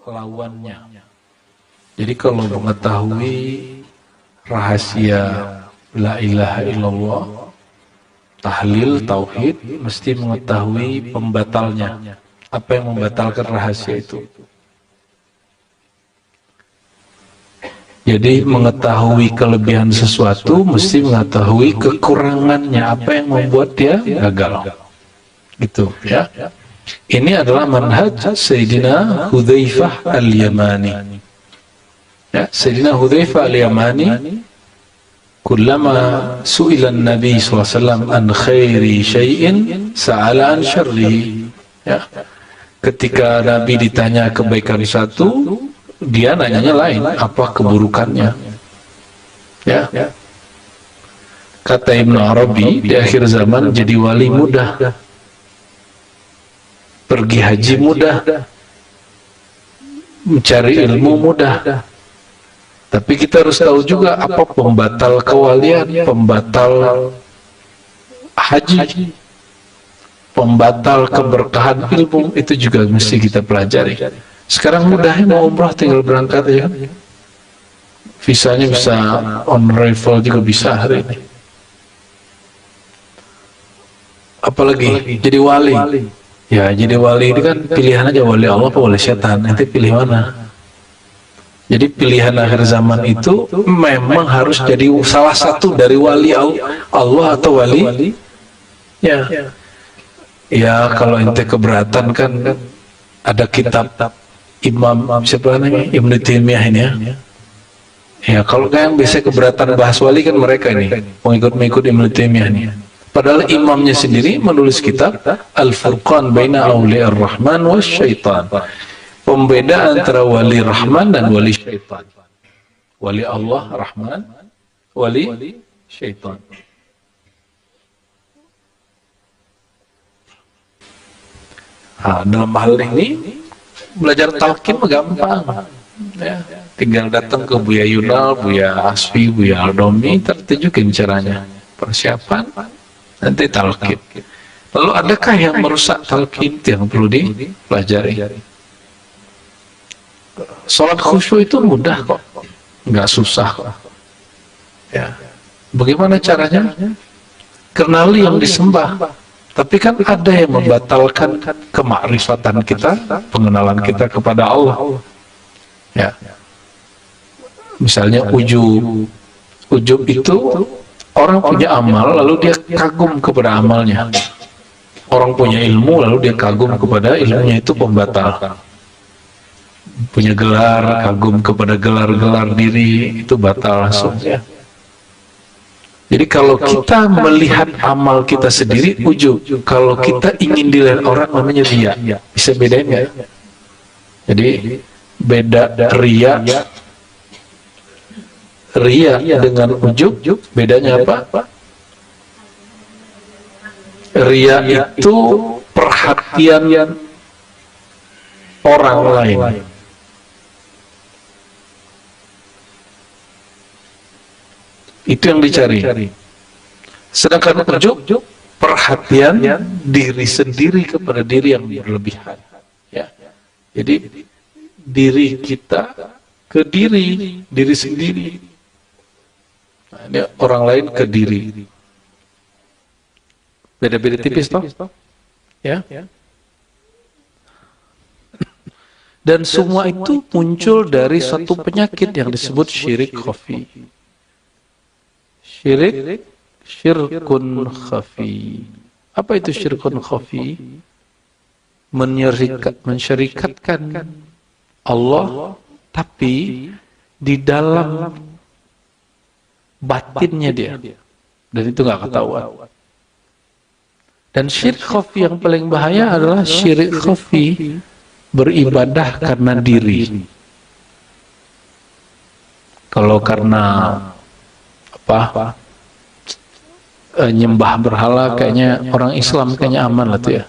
lawannya. Jadi kalau mengetahui rahasia la ilaha illallah, tahlil, tauhid, mesti mengetahui pembatalnya. Apa yang membatalkan rahasia itu? Jadi mengetahui kelebihan sesuatu, mesti mengetahui kekurangannya. Apa yang membuat dia gagal? Gitu ya. Ini adalah manhaj Sayyidina Hudzaifah al-Yamani. Ya, Sayyidina Hudzaifah al-Yamani, kullama su'ila an-nabi sallallahu alaihi wasallam an khairi syai'in sa'ala an syarrihi. Ya. Ketika Nabi ditanya kebaikan satu, dia nanyanya lain, apa keburukannya. Ya. Kata Ibnu Arabi, di akhir zaman jadi wali mudah, pergi haji mudah, mencari ilmu mudah. Tapi kita harus tahu juga apa pembatal kewalian, pembatal haji, pembatal keberkahan ilmu, itu juga mesti kita pelajari. Sekarang mudahnya mau umrah tinggal berangkat ya, visanya bisa on arrival juga bisa hari ini. Apalagi jadi wali. Ya, jadi wali itu kan pilihan aja, wali Allah apa wali setan, nanti pilih mana. Jadi pilihan akhir zaman itu memang harus jadi salah satu dari wali Allah atau wali. Ya, ya kalau ente keberatan kan ada kitab Imam siapa namanya, Ibnu Taimiyah ini ya. Ya kalau yang biasa keberatan bahas wali kan mereka ini, pengikut-pengikut Ibnu Taimiyah ini. Padahal imamnya sendiri menulis kitab Al-Furqan Baina Awliya Ar-Rahman was Syaitan. Pembeda antara wali Rahman dan wali Syaitan. Wali Allah Rahman, wali Syaitan. Nah, dalam hal ini belajar talqin gampang. Ya, tinggal datang ke Buya Yunal, Buya Asfi, Buya Aldomi, tertunjukin caranya. Persiapan nanti talqin. Lalu adakah yang merusak talqin yang perlu dipelajari? Salat khusyuk itu mudah kok, nggak susah kok. Ya, bagaimana caranya? Kenali yang disembah. Tapi kan ada yang membatalkan kemakrifatan kita, pengenalan kita kepada Allah. Ya, misalnya ujub. Ujub itu orang punya amal, lalu dia kagum kepada amalnya. Orang punya ilmu, lalu dia kagum kepada ilmunya, itu pembatal. Punya gelar, kagum kepada gelar-gelar diri, itu batal langsung. Ya. Jadi kalau kita melihat amal kita sendiri, ujub. Kalau kita ingin dilihat orang, namanya riya. Bisa bedain nggak? Jadi beda riya dengan ujub, bedanya apa? Riya itu perhatian orang lain. Itu yang dicari. Sedangkan ujub perhatian diri sendiri kepada diri yang berlebihan. Ya. Jadi diri kita ke diri sendiri. Nah, ini orang lain ke diri. Beda-beda tipis toh? Ya. Dan semua itu muncul dari satu penyakit yang disebut syirik khafi. Syirkun khafi. Apa itu syirkun khafi? Mensyirikatkan Allah, tapi di dalam batinnya dia, dan itu nggak ketahuan. Dan syirik khafi yang paling bahaya adalah syirik khafi beribadah karena diri. Kalau karena nyembah berhala, kayaknya orang Islam kayaknya aman lah tuh ya.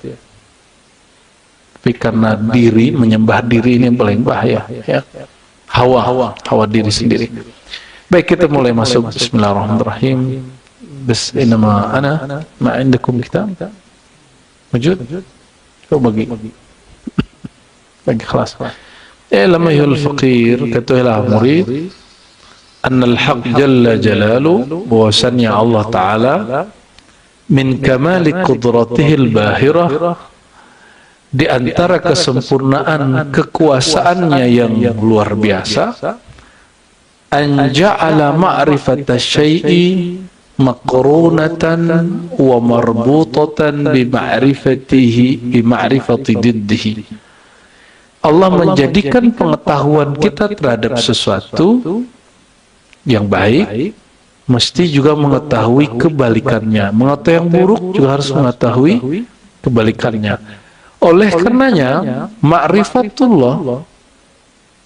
Tapi karena diri, menyembah diri, ini yang paling bahaya ya. Hawa diri sendiri. Baik, kita mulai masuk. Bismillahirrahmanirrahim. Innama ana ma indakum kitab wujud. Coba bagi kelas. I'lam ayyuhal faqir, katakanlah murid, annal haq jalla jalalu, bahwasannya Allah Ta'ala min kamali qudratihil bahirah, di antara kesempurnaan kekuasaannya yang luar biasa, an ja'ala ma'rifata syai'i maqrunatan wa marbutatan bi ma'rifati diddihi. Allah menjadikan pengetahuan kita terhadap sesuatu yang baik mesti juga mengetahui kebalikannya. Mengetahui yang buruk juga harus mengetahui kebalikannya. Oleh karenanya, ma'rifatullah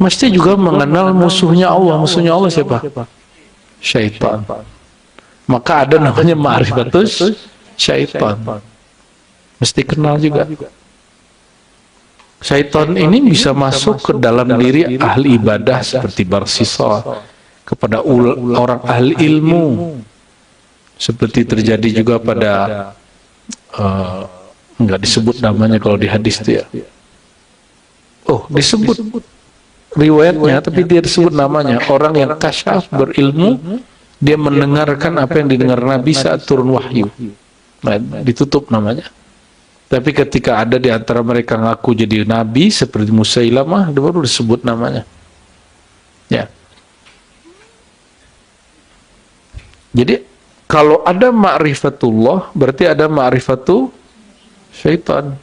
mesti juga mengenal musuhnya Allah. Musuhnya Allah siapa? Syaitan. Maka ada namanya ma'rifatus syaitan. Mesti kenal juga. Syaitan ini bisa masuk ke dalam diri ahli ibadah seperti barsisa, kepada orang ahli ilmu, seperti terjadi juga pada enggak disebut namanya kalau di hadis itu ya. Oh, disebut riwayatnya, tapi dia disebut namanya. Orang yang kasyaf, berilmu, dia mendengarkan apa yang didengar Nabi saat turun wahyu. Nah, ditutup namanya. Tapi ketika ada di antara mereka ngaku jadi Nabi, seperti Musailamah, dia baru disebut namanya. Ya. Jadi, kalau ada ma'rifatullah, berarti ada ma'rifatu syaitan.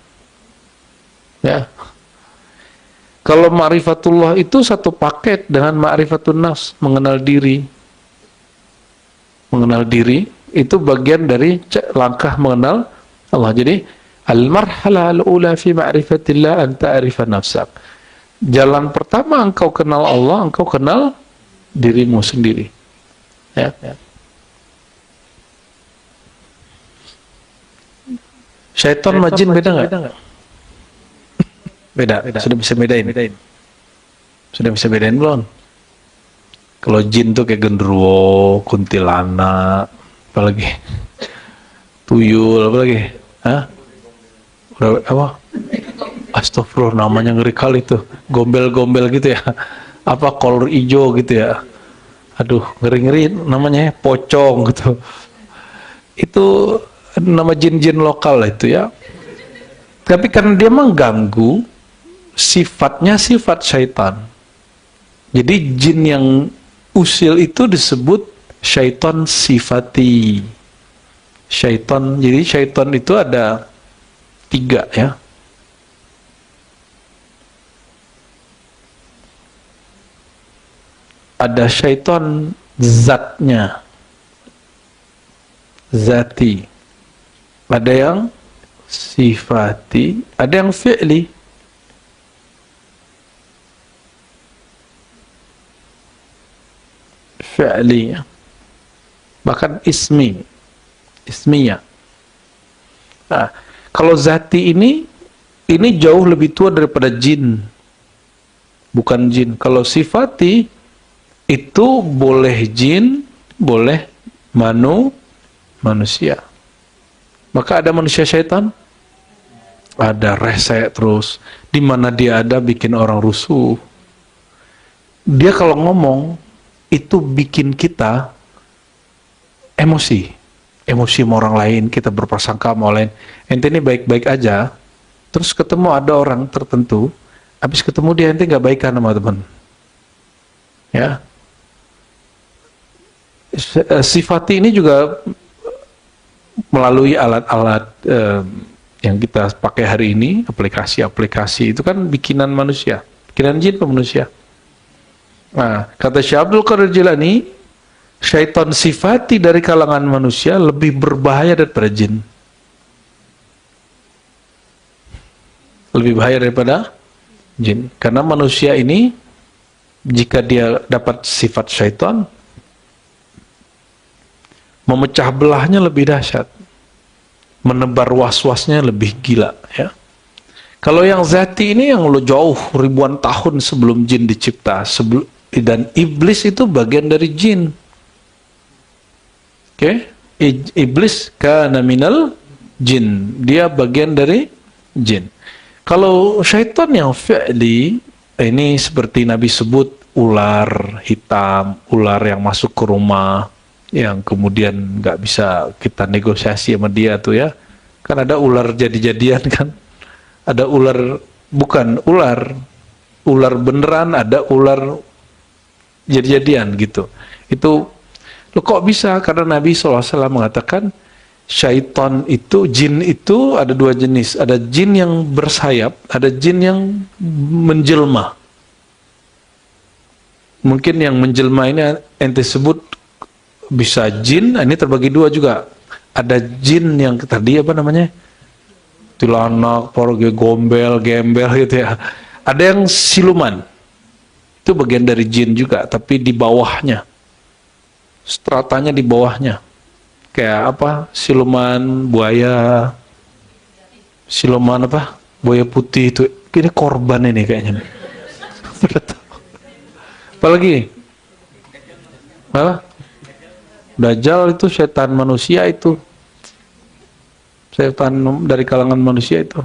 Ya. Kalau ma'rifatullah itu satu paket dengan ma'rifatun nafs, mengenal diri. Mengenal diri itu bagian dari langkah mengenal Allah. Jadi al-marhala al-ula fi ma'rifatillah an ta'rifa nafsak. Jalan pertama engkau kenal Allah, engkau kenal dirimu sendiri. Ya. Syaitan sama jin beda nggak? Beda. Sudah bisa bedain? Sudah bisa bedain belum? Kalau jin tuh kayak genderuwo, kuntilanak, apalagi tuyul, apalagi, hah? Udah apa? Astagfirullah, namanya ngeri kali tuh, gombel-gombel gitu ya, apa kolor hijau gitu ya, aduh ngeri-ngeri namanya, pocong gitu. Itu nama jin-jin lokal itu ya. Tapi karena dia mengganggu, sifatnya sifat syaitan. Jadi jin yang usil itu disebut syaitan sifati. Syaitan, jadi syaitan itu ada 3 ya. Ada syaitan zatnya, zati. Ada yang sifati, ada yang fi'li. Fi'li, bahkan isminya. Nah, kalau zati ini jauh lebih tua daripada jin, bukan jin. Kalau sifati itu boleh jin, boleh manusia. Maka ada manusia syaitan, ada rese terus, di mana dia ada bikin orang rusuh. Dia kalau ngomong itu bikin kita emosi sama orang lain, kita berprasangka sama orang lain. Ente ini baik-baik aja, terus ketemu ada orang tertentu, habis ketemu dia ente nggak baikan sama teman. Ya, sifati ini juga melalui alat-alat yang kita pakai hari ini, aplikasi-aplikasi itu kan bikinan manusia, bikinan jin ke manusia. Nah, kata Syekh Abdul Qadir Jilani, syaitan sifati dari kalangan manusia lebih berbahaya daripada jin. Lebih bahaya daripada jin. Karena manusia ini, jika dia dapat sifat syaitan, memecah belahnya lebih dahsyat, menebar was-wasnya lebih gila ya. Kalau yang zati ini yang lo jauh ribuan tahun sebelum jin dicipta, dan iblis itu bagian dari jin. Oke, iblis kana minal jin, dia bagian dari jin. Kalau syaitan yang fi'li ini seperti Nabi sebut ular hitam, ular yang masuk ke rumah, yang kemudian nggak bisa kita negosiasi sama dia tuh ya. Kan ada ular jadi-jadian kan, ada ular bukan ular beneran, ada ular jadi-jadian gitu. Itu lo kok bisa? Karena Nabi SAW mengatakan syaitan itu, jin itu ada dua jenis. Ada jin yang bersayap, ada jin yang menjelma. Mungkin yang menjelma ini ente sebut bisa jin, ini terbagi dua juga. Ada jin yang tadi apa namanya? Tilanak, porge, gombel, gembel gitu ya. Ada yang siluman. Itu bagian dari jin juga, tapi di bawahnya. Stratanya di bawahnya. Kayak apa? Siluman buaya. Siluman apa? Buaya putih itu. Ini korban ini kayaknya. Apalagi? Apa? Dajjal itu setan manusia itu. Setan dari kalangan manusia itu.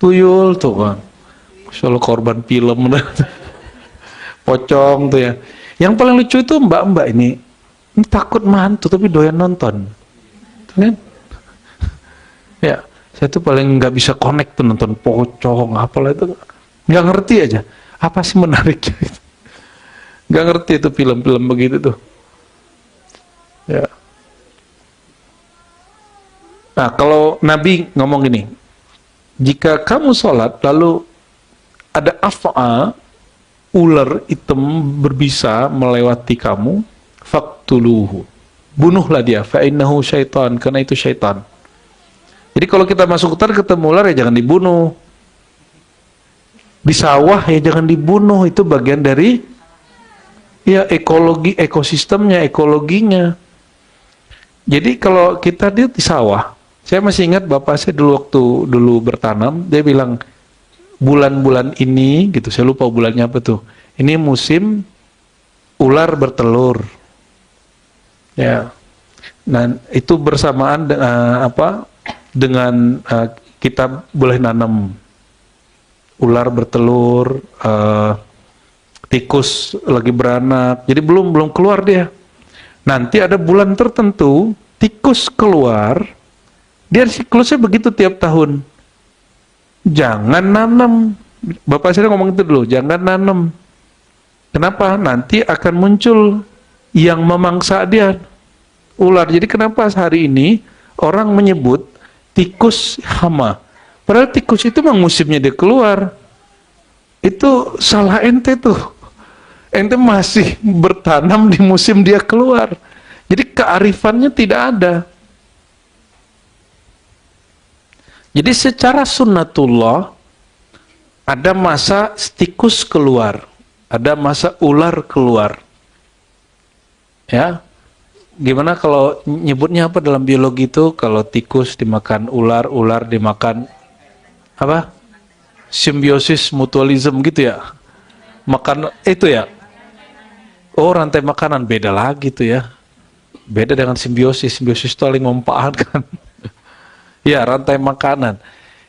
Tuyul tuh kan. Masya Allah, korban film. Pocong tuh ya. Yang paling lucu itu mbak-mbak ini takut mantu tapi doyan nonton. Kan? Ya, saya tuh paling nggak bisa connect tuh nonton pocong, apalah itu. Nggak ngerti aja. Apa sih menariknya itu? Nggak ngerti itu film-film begitu tuh. Ya. Nah, kalau Nabi ngomong gini, jika kamu sholat lalu ada af'a, ular hitam berbisa melewati kamu, faktuluhu, bunuhlah dia, fa'innahu syaitan, karena itu syaitan. Jadi kalau kita masuk hutan ketemu ular ya jangan dibunuh. Di sawah ya jangan dibunuh, itu bagian dari ya ekologi, ekosistemnya, ekologinya. Jadi kalau kita di sawah, saya masih ingat bapak saya dulu waktu bertanam, dia bilang bulan-bulan ini gitu, saya lupa bulannya apa tuh. Ini musim ular bertelur. Ya. Nah, itu bersamaan dengan kita boleh nanam ular bertelur, tikus lagi beranak. Jadi belum keluar dia. Nanti ada bulan tertentu tikus keluar. Dia siklusnya begitu tiap tahun. Jangan nanam. Bapak saya ngomong itu dulu, jangan nanam. Kenapa? Nanti akan muncul yang memangsa dia, ular. Jadi kenapa hari ini orang menyebut tikus hama? Padahal tikus itu memang musimnya dia keluar. Itu salah ente tuh. Ente masih bertanam di musim dia keluar. Jadi kearifannya tidak ada. Jadi secara sunnatullah ada masa tikus keluar, ada masa ular keluar. Ya, gimana kalau nyebutnya apa dalam biologi itu? Kalau tikus dimakan ular, ular dimakan apa? Simbiosis mutualisme gitu ya. Makan itu ya. Oh, rantai makanan beda lagi tuh ya. Beda dengan simbiosis. Simbiosis itu saling memanfaatkan. Ya, rantai makanan.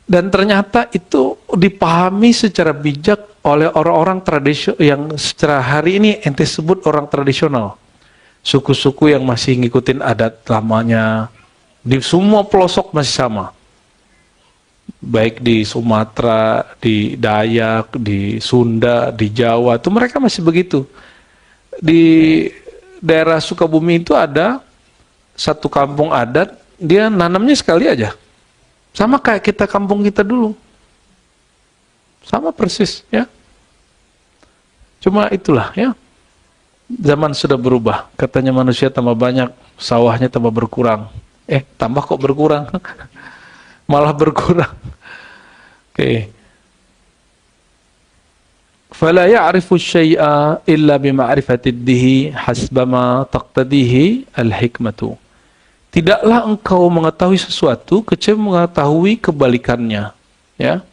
Dan ternyata itu dipahami secara bijak oleh orang-orang tradisional yang secara hari ini ente sebut orang tradisional. Suku-suku yang masih ngikutin adat lamanya. Di semua pelosok masih sama. Baik di Sumatera, di Dayak, di Sunda, di Jawa, itu mereka masih begitu. Di daerah Sukabumi itu ada satu kampung adat, dia nanamnya sekali aja. Sama kayak kita kampung kita dulu. Sama persis, ya. Cuma itulah, ya. Zaman sudah berubah. Katanya manusia tambah banyak, sawahnya tambah berkurang. Tambah kok berkurang. Malah berkurang. Oke. Fala ya'rifu syai'a illa bima'rifatiddihi hasbama taqtadihi al-hikmatu. Tidaklah engkau mengetahui sesuatu kecuali mengetahui kebalikannya, ya.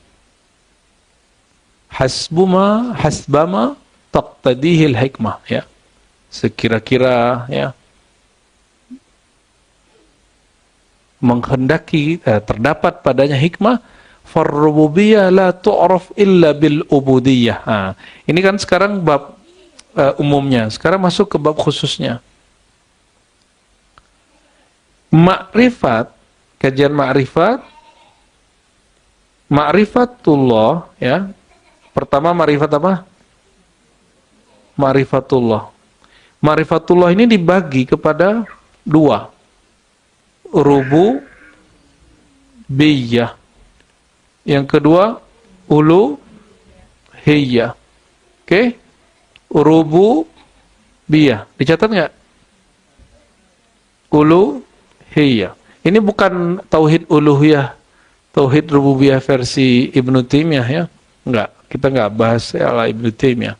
Hasbama taqtadihil hikmah, ya. Sekira-kira ya menghendaki terdapat padanya hikmah, Farrububiyah la tu'raf illa bil ubudiyah. Nah, ini kan sekarang bab umumnya. Sekarang masuk ke bab khususnya. Ma'rifat, kajian ma'rifat, ma'rifatullah, ya. Pertama ma'rifat apa? Ma'rifatullah. Ma'rifatullah ini dibagi kepada dua. Rububiyah. Yang kedua, uluhiyah. Oke? Rububiyah. Dicatat nggak? Uluhiyah. Ini bukan tauhid uluhiyah, tauhid rububiyah versi Ibnu Taimiyah ya. Enggak, kita nggak bahas ala Ibnu Taimiyah.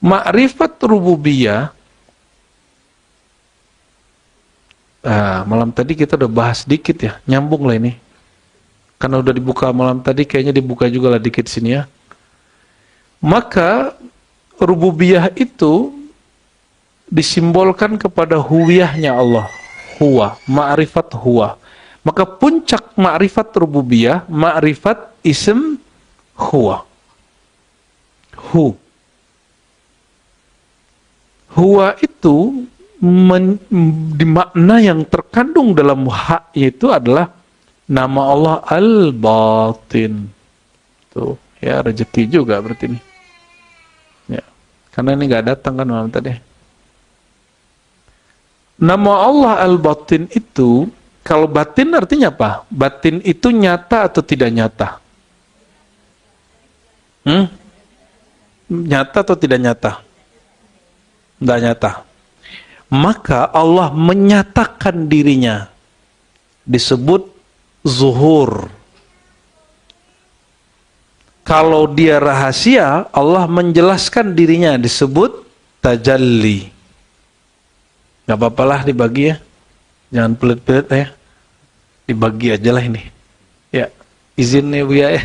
Ma'rifat rububiyah. Malam tadi kita udah bahas dikit ya, nyambung lah ini. Karena udah dibuka malam tadi, kayaknya dibuka juga lah dikit sini ya. Maka rububiyah itu disimbolkan kepada huwiyahnya Allah. Huwa, ma'rifat huwa. Maka puncak ma'rifat rububiyah, ma'rifat ism huwa. Huwa itu di makna yang terkandung dalam hak itu adalah nama Allah Al-Batin. Tuh, ya rezeki juga berarti ini. Ya. Karena ini nggak datang kan malam tadi. Nama Allah Al-Batin itu, kalau batin artinya apa? Batin itu nyata atau tidak nyata? Nyata atau tidak nyata? Tidak nyata. Maka Allah menyatakan dirinya. Disebut zuhur. Kalau dia rahasia, Allah menjelaskan dirinya. Disebut tajalli. Gak apa-apalah dibagi ya. Jangan pelit-pelit ya. Dibagi aja lah ini. Ya, izin nih Buya ya.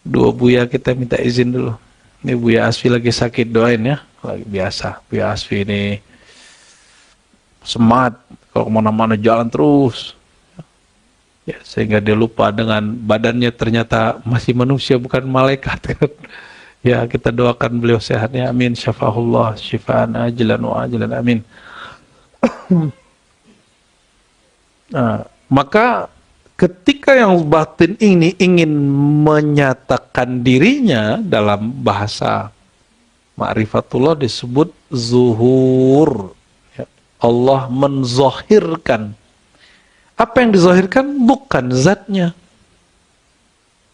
Dua Buya kita minta izin dulu. Ini Buya Asfi lagi sakit, doain ya. Lagi biasa. Buya Asfi ini semangat. Kalau kemana-mana jalan terus. Ya, sehingga dia lupa dengan badannya ternyata masih manusia, bukan malaikat. Ya, kita doakan beliau sehat ya. Amin. Syafahullah. Syifaan ajilan wa ajilan. Amin. Nah, maka ketika yang batin ini ingin menyatakan dirinya dalam bahasa ma'rifatullah disebut zuhur. Ya, Allah menzahirkan. Apa yang dizahirkan? Bukan zatnya.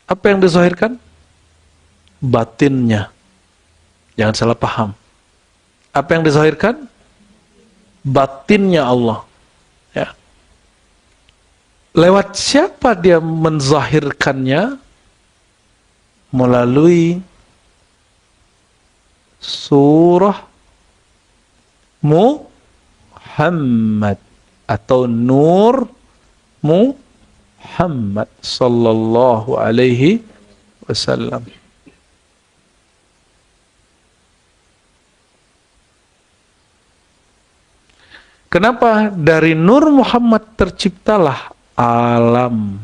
Apa yang dizahirkan? Batinnya. Jangan salah paham. Apa yang dizahirkan? Batinnya Allah. Ya. Lewat siapa dia menzahirkannya? Melalui surah Muhammad atau Nur Muhammad sallallahu alaihi wasallam. Kenapa? Dari Nur Muhammad terciptalah alam.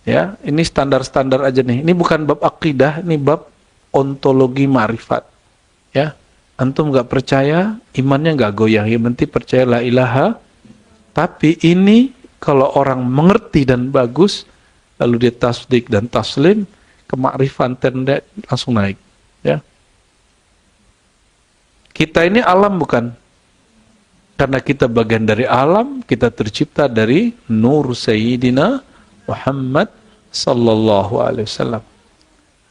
Ya, ini standar-standar aja nih. Ini bukan bab akidah, ini bab ontologi ma'rifat. Ya. Antum nggak percaya, imannya nggak goyah. Yang penting percaya la ilaha. Tapi ini kalau orang mengerti dan bagus, lalu dia tasdik dan taslim, kemakrifan tenda langsung naik. Ya. Kita ini alam bukan? Karena kita bagian dari alam, kita tercipta dari nur Sayyidina Muhammad sallallahu alaihi wasallam.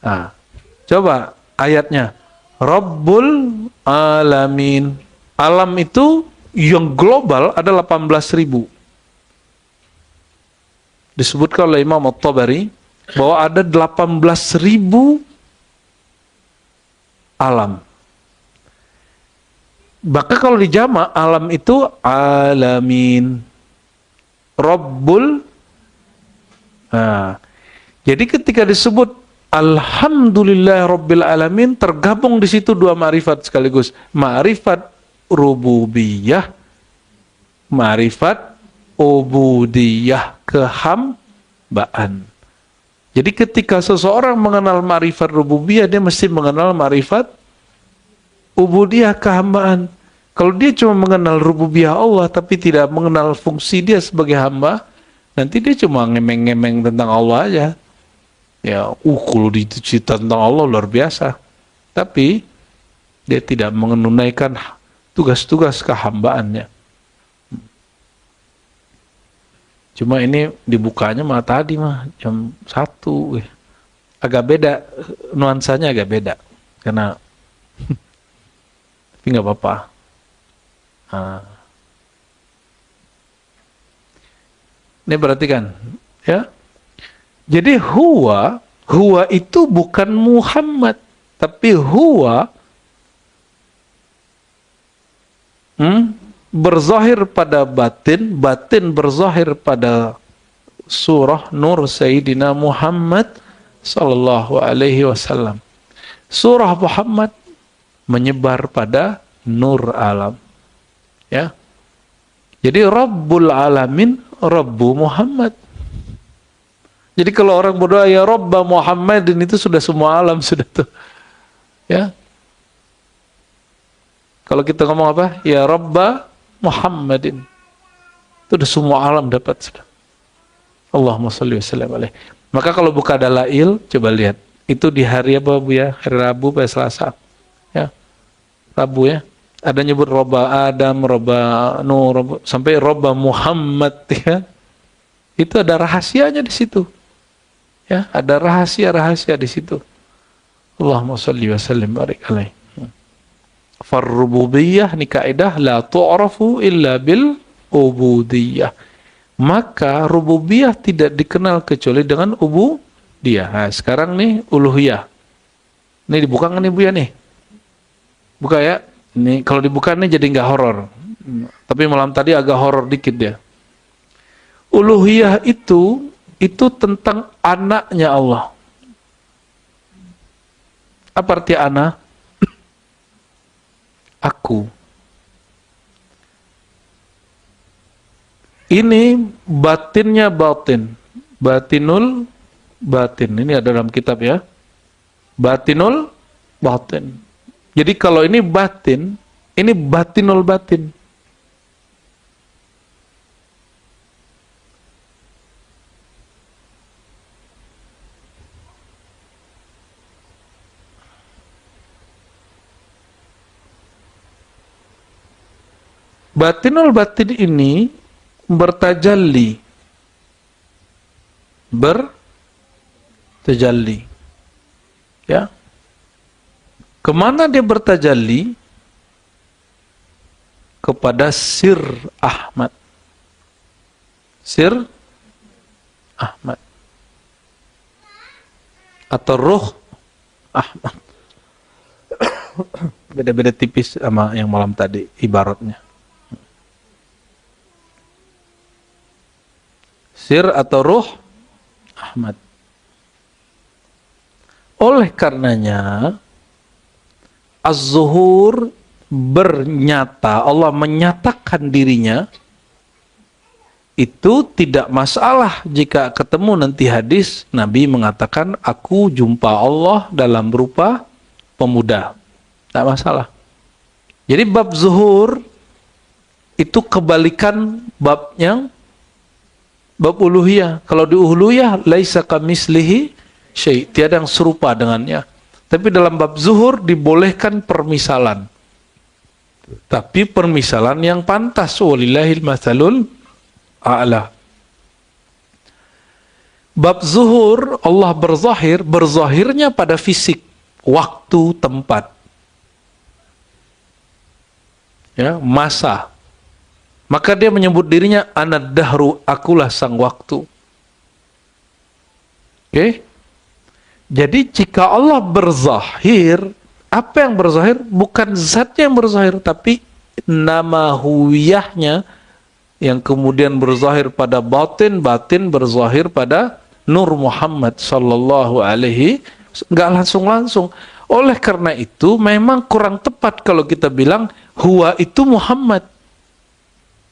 Nah, coba ayatnya. Rabbul alamin. Alam itu yang global ada 18.000. Disebutkan oleh Imam At-Tabari bahwa ada 18.000 alam. Maka kalau dijama alam itu alamin. Rabbul. Nah, jadi ketika disebut Alhamdulillah Rabbil Alamin, tergabung di situ dua ma'rifat sekaligus. Ma'rifat rububiyah, ma'rifat ubudiyah, kehambaan. Jadi ketika seseorang mengenal ma'rifat rububiyah, dia mesti mengenal ma'rifat ubudiyah, kehambaan. Kalau dia cuma mengenal rububiyah Allah tapi tidak mengenal fungsi dia sebagai hamba, nanti dia cuma ngemeng-ngemeng tentang Allah aja. Ya, kalau dicerita tentang Allah luar biasa. Tapi dia tidak menunaikan tugas-tugas kehambaannya. Cuma ini dibukanya mah tadi mah jam 1. Agak beda, nuansanya agak beda. Karena tapi nggak apa-apa. Ini perhatikan, ya. Jadi huwa itu bukan Muhammad, tapi huwa berzahir pada batin, batin berzahir pada surah Nur Sayyidina Muhammad sallallahu alaihi wasallam. Surah Muhammad menyebar pada nur alam. Ya. Jadi Rabbul Alamin, Rabbu Muhammad. Jadi kalau orang berdoa ya Rabba Muhammadin, itu sudah semua alam sudah tuh. Ya. Kalau kita ngomong apa? Ya Rabba Muhammadin. Itu udah semua alam dapat sudah. Allahumma shalli wa sallim alaihi. Maka kalau buka dalail, coba lihat. Itu di hari apa Bu ya? Hari Rabu, pada Selasa. Ya. Rabu ya. Ada nyebut Robba Adam, Robba Nuh, sampai Robba Muhammad ya. Itu ada rahasianya di situ. Ya, ada rahasia-rahasia di situ. Allahumma shalli wa sallim barik alaihi. Farrububiyah ni kaidah la tu'rafu illa bil ubudiyah. Maka rububiyah tidak dikenal kecuali dengan ubudiyah. Nah, sekarang nih uluhiyah. Ini dibuka nggak nih Bu ya nih? Buka ya. Ini kalau dibuka nih jadi nggak horor. Tapi malam tadi agak horor dikit ya. Uluhiyah itu tentang anaknya Allah. Apa arti anak? Aku. Ini batinnya batin. Batinul batin. Ini ada dalam kitab ya. Batinul batin. Jadi kalau ini batin, ini batinul batin. Batinul batin ini bertajalli. Bertajalli. Ya. Kemana dia bertajalli? Kepada Sir Ahmad. Sir Ahmad. Atau Ruh Ahmad. Beda-beda tipis sama yang malam tadi ibaratnya. Sir atau Ruh Ahmad. Oleh karenanya Az-Zuhur bernyata, Allah menyatakan dirinya, itu tidak masalah jika ketemu nanti hadis Nabi mengatakan aku jumpa Allah dalam berupa pemuda. Tidak masalah. Jadi bab zuhur itu kebalikan bab yang bab uluhiyah. Kalau di uluhiyah laisa kamislihi syai', tiada yang serupa dengannya. Tapi dalam bab zuhur dibolehkan permisalan. Tapi permisalan yang pantas. Walillahil matsalul a'la. Bab zuhur Allah berzahir, berzahirnya pada fisik, waktu, tempat. Ya, masa. Maka dia menyebut dirinya anad dahru, akulah sang waktu. Oke? Jadi jika Allah berzahir, apa yang berzahir? Bukan zatnya yang berzahir, tapi nama huwiyahnya yang kemudian berzahir pada batin, batin berzahir pada Nur Muhammad sallallahu alaihi, nggak langsung-langsung. Oleh karena itu memang kurang tepat kalau kita bilang huwa itu Muhammad.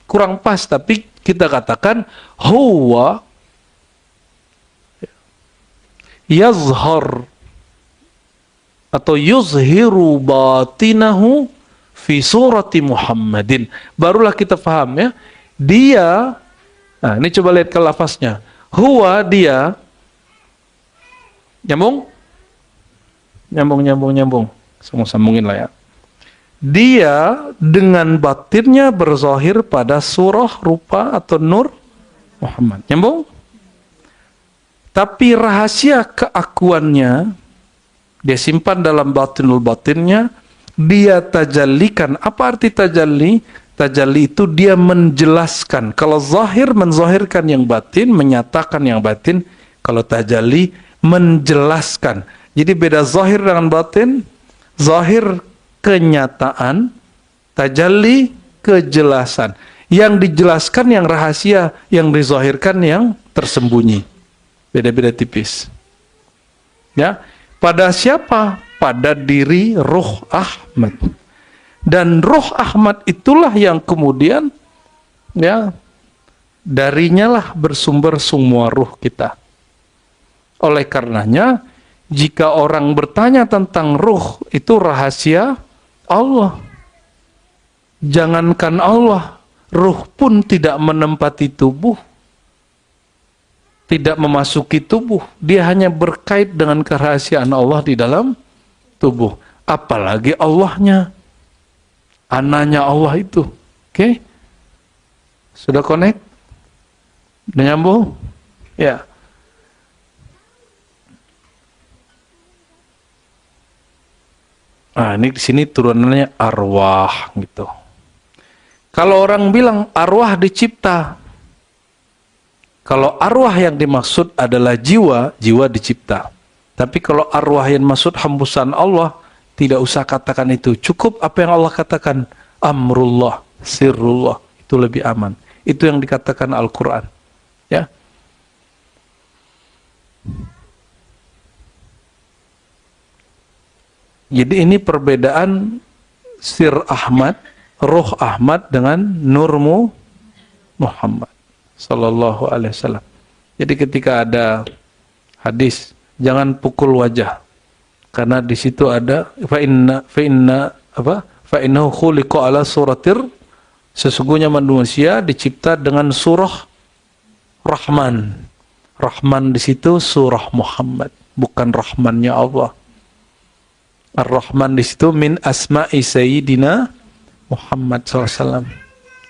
kurang pas, tapi kita katakan huwa yazhar atau yuzhiru batinahu fi surati Muhammadin. Barulah kita paham ya. Dia, nah ini coba lihat ke lafaznya. Huwa dia, nyambung? Nyambung. Sambungin lah ya. Dia dengan batinnya berzahir pada surah, rupa atau nur Muhammad. Nyambung? Tapi rahasia keakuannya dia simpan dalam batinul batinnya, dia tajallikan. Apa arti tajalli? Tajalli itu dia menjelaskan. Kalau zahir menzahirkan yang batin, menyatakan yang batin. Kalau tajalli menjelaskan. Jadi beda zahir dengan batin. Zahir kenyataan, tajalli kejelasan. Yang dijelaskan yang rahasia, yang dizahirkan yang tersembunyi. Beda-beda tipis. Ya, pada siapa? Pada diri Ruh Ahmad. Dan Ruh Ahmad itulah yang kemudian ya darinya lah bersumber semua ruh kita. Oleh karenanya, jika orang bertanya tentang ruh, itu rahasia Allah. Jangankan Allah, ruh pun tidak menempati tubuh, tidak memasuki tubuh. Dia hanya berkait dengan kerahasiaan Allah di dalam tubuh. Apalagi Allahnya, ananya Allah itu. Oke? Sudah connect? Udah nyambung? Ya. Nah, ini di sini turunannya arwah gitu. Kalau orang bilang arwah dicipta, kalau arwah yang dimaksud adalah jiwa, jiwa dicipta. Tapi kalau arwah yang maksud hembusan Allah, tidak usah katakan itu. Cukup apa yang Allah katakan, amrullah, sirrullah, itu lebih aman. Itu yang dikatakan Al-Quran. Ya. Jadi ini perbedaan Sir Ahmad, Ruh Ahmad dengan Nurmu Muhammad sallallahu alaihi wasallam. Jadi ketika ada hadis, jangan pukul wajah. Karena di situ ada fa innahu khuliqa ala suratir, sesungguhnya manusia dicipta dengan surah Rahman. Rahman di situ surah Muhammad, bukan Rahmannya Allah. Ar-Rahman di situ min asma'i sayyidina Muhammad SAW.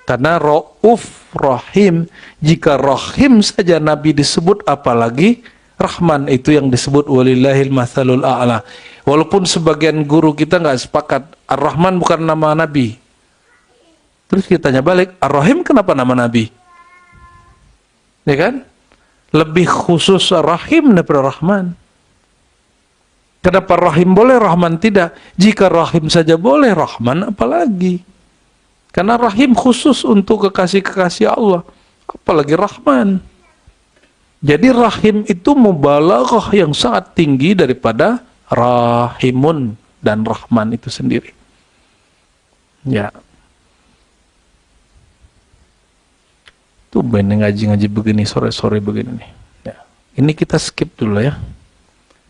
Karena Rauf Rahim, jika Rahim saja Nabi disebut, apalagi Rahman, itu yang disebut walillahil mathalul a'la. Walaupun sebagian guru kita nggak sepakat, Ar-Rahman bukan nama Nabi. Terus kita tanya balik, Ar-Rahim kenapa nama Nabi? Ya kan? Lebih khusus Rahim daripada Rahman. Kenapa Rahim boleh, Rahman tidak? Jika Rahim saja boleh, Rahman apalagi? Karena Rahim khusus untuk kekasih-kekasih Allah, apalagi Rahman. Jadi Rahim itu mubalaghah yang sangat tinggi daripada Rahimun dan Rahman itu sendiri. Ya. Tuh bener ngaji-ngaji begini, sore-sore begini nih. Ya. Ini kita skip dulu ya.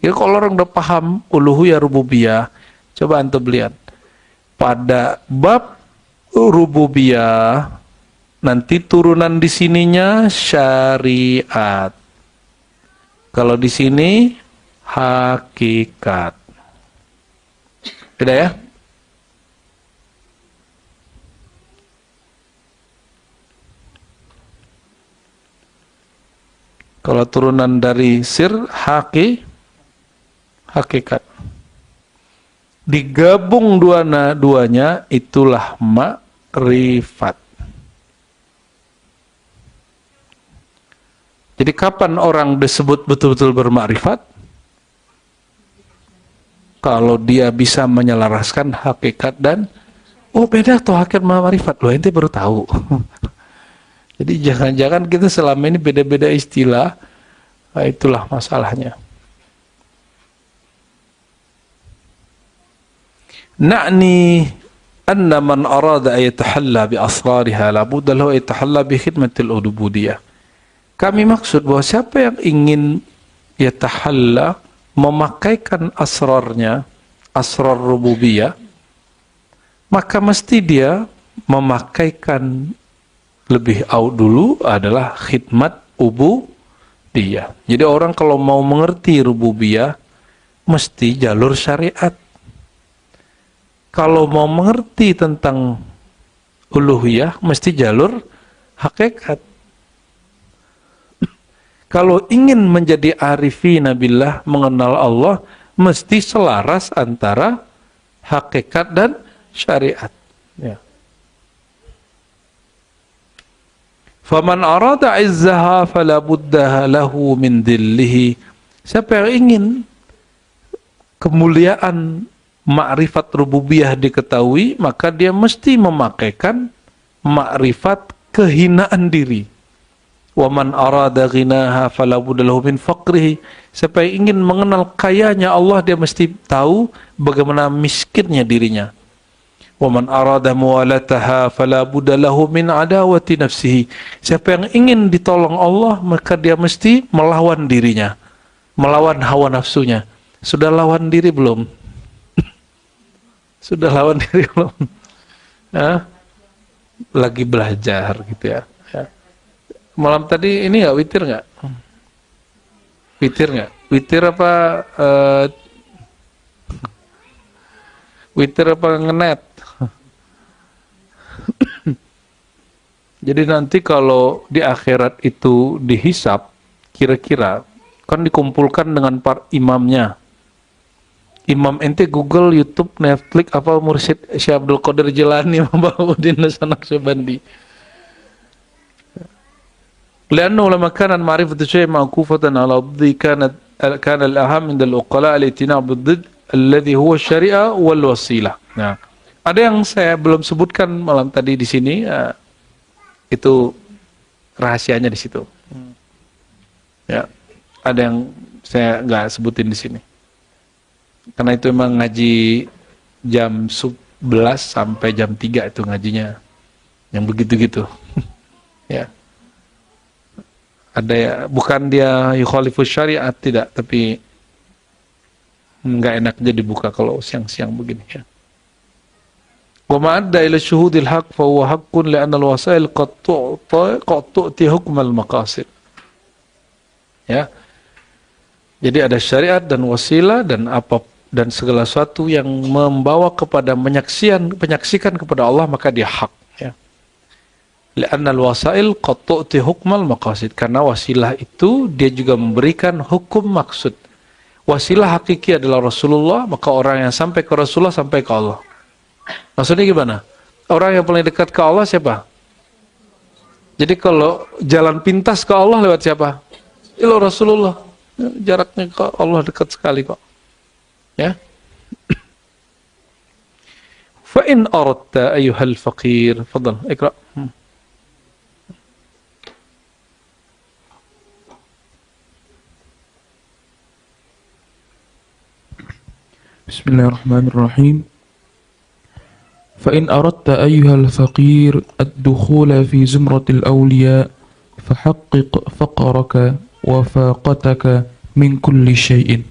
Ya kalau orang udah paham uluhiyah rububiyah, coba antum lihat pada bab rububiyah nanti turunan di sininya syariat. Kalau di sini hakikat. Beda ya? Kalau turunan dari sir hakikat. Digabung duanya itulah makrifat. Jadi kapan orang disebut betul-betul bermakrifat? Kalau dia bisa menyelaraskan hakikat dan beda tuh hakikat makrifat. Loh ente baru tahu. Jadi jangan-jangan kita selama ini beda-beda istilah. Nah, itulah masalahnya. Na'ni anna man arada ay yatahalla bi asrariha la budda lahu ay yatahalla bi khidmatil ubudiyah. Kami maksud bahwa siapa yang ingin yatahalla, memakaikan asrarnya, asrar rububiyah, maka mesti dia memakaikan lebih dulu adalah khidmat ubudiyah. Jadi orang kalau mau mengerti rububiyah mesti jalur syariat. Kalau mau mengerti tentang uluhiyah mesti jalur hakikat. Kalau ingin menjadi arifina billah, mengenal Allah, mesti selaras antara hakikat dan syariat. Ya. Faman arada izzaha fala buddaha lahu min dhillihi. Siapa yang ingin kemuliaan ma'rifat rububiyah diketahui, maka dia mesti memakaikan ma'rifat kehinaan diri. Wa man arada ghinaha fala budda lahu min faqrihi. Siapa yang ingin mengenal kayanya Allah, dia mesti tahu bagaimana miskinnya dirinya. Wa man arada muwalataha fala budda lahu min adawati nafsihi. Siapa yang ingin ditolong Allah, maka dia mesti melawan dirinya, melawan hawa nafsunya. Sudah lawan diri belum? Sudah lawan diri belum? Lagi belajar gitu ya. Malam tadi ini nggak witir nggak? Witir nggak? Witir apa? Witir apa ngenet? Jadi nanti kalau di akhirat itu dihisap, kira-kira kan dikumpulkan dengan para imamnya. Imam ente Google, YouTube, Netflix, apa Mursyid Syekh Abdul Qadir Jilani, Bahauddin Naqsyabandi. Lianna ulama kanan ma'rifatu syai' ma'kufatan ala dhi kana al-aham inda al-uqala al-itina' bid-dhidd alladhi huwa syari'ah wal wasilah. Nah, ada yang saya belum sebutkan malam tadi di sini, itu rahasianya di situ. Ya, ada yang saya nggak sebutin di sini. Karena itu memang ngaji jam 11 sampai jam 3 itu ngajinya. Yang begitu-gitu. Ya. Ada ya, bukan dia yukhalifus syariat, tidak, tapi nggak enak aja dibuka kalau siang-siang begini ya. Wa ma'adda ila syuhudil haq fa huwa haqqun li'anna al-wasail qad tu'ti hukm al-maqasid. Ya. Jadi ada syariat dan wasilah dan segala sesuatu yang membawa kepada penyaksikan kepada Allah, maka dia hak ya. Li'anna al-wasail qad tu'ti hukm al-maqasid, karena wasilah itu dia juga memberikan hukum maksud. Wasilah hakiki adalah Rasulullah, maka orang yang sampai ke Rasulullah sampai ke Allah. Maksudnya gimana? Orang yang paling dekat ke Allah siapa? Jadi kalau jalan pintas ke Allah lewat siapa? Ilo Rasulullah. Jaraknya ke Allah dekat sekali kok. Ya. Fa in aradta ayyuhal faqir, fadhal, iqra. Bismillahirrahmanirrahim. فإن أردت أيها الفقير الدخول في زمرة الأولياء فحقق فقرك وفاقتك من كل شيء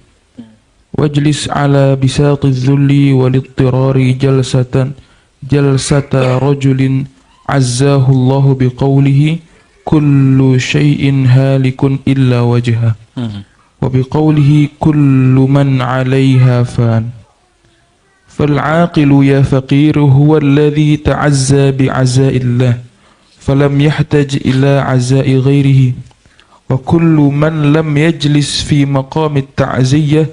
واجلس على بساط الذل والاضطرار جلسة رجل عزاه الله بقوله كل شيء هالك إلا وجهه وبقوله كل من عليها فان فالعاقل يا فقير هو الذي تعزى بعزاء الله فلم يحتج إلى عزاء غيره وكل من لم يجلس في مقام التعزية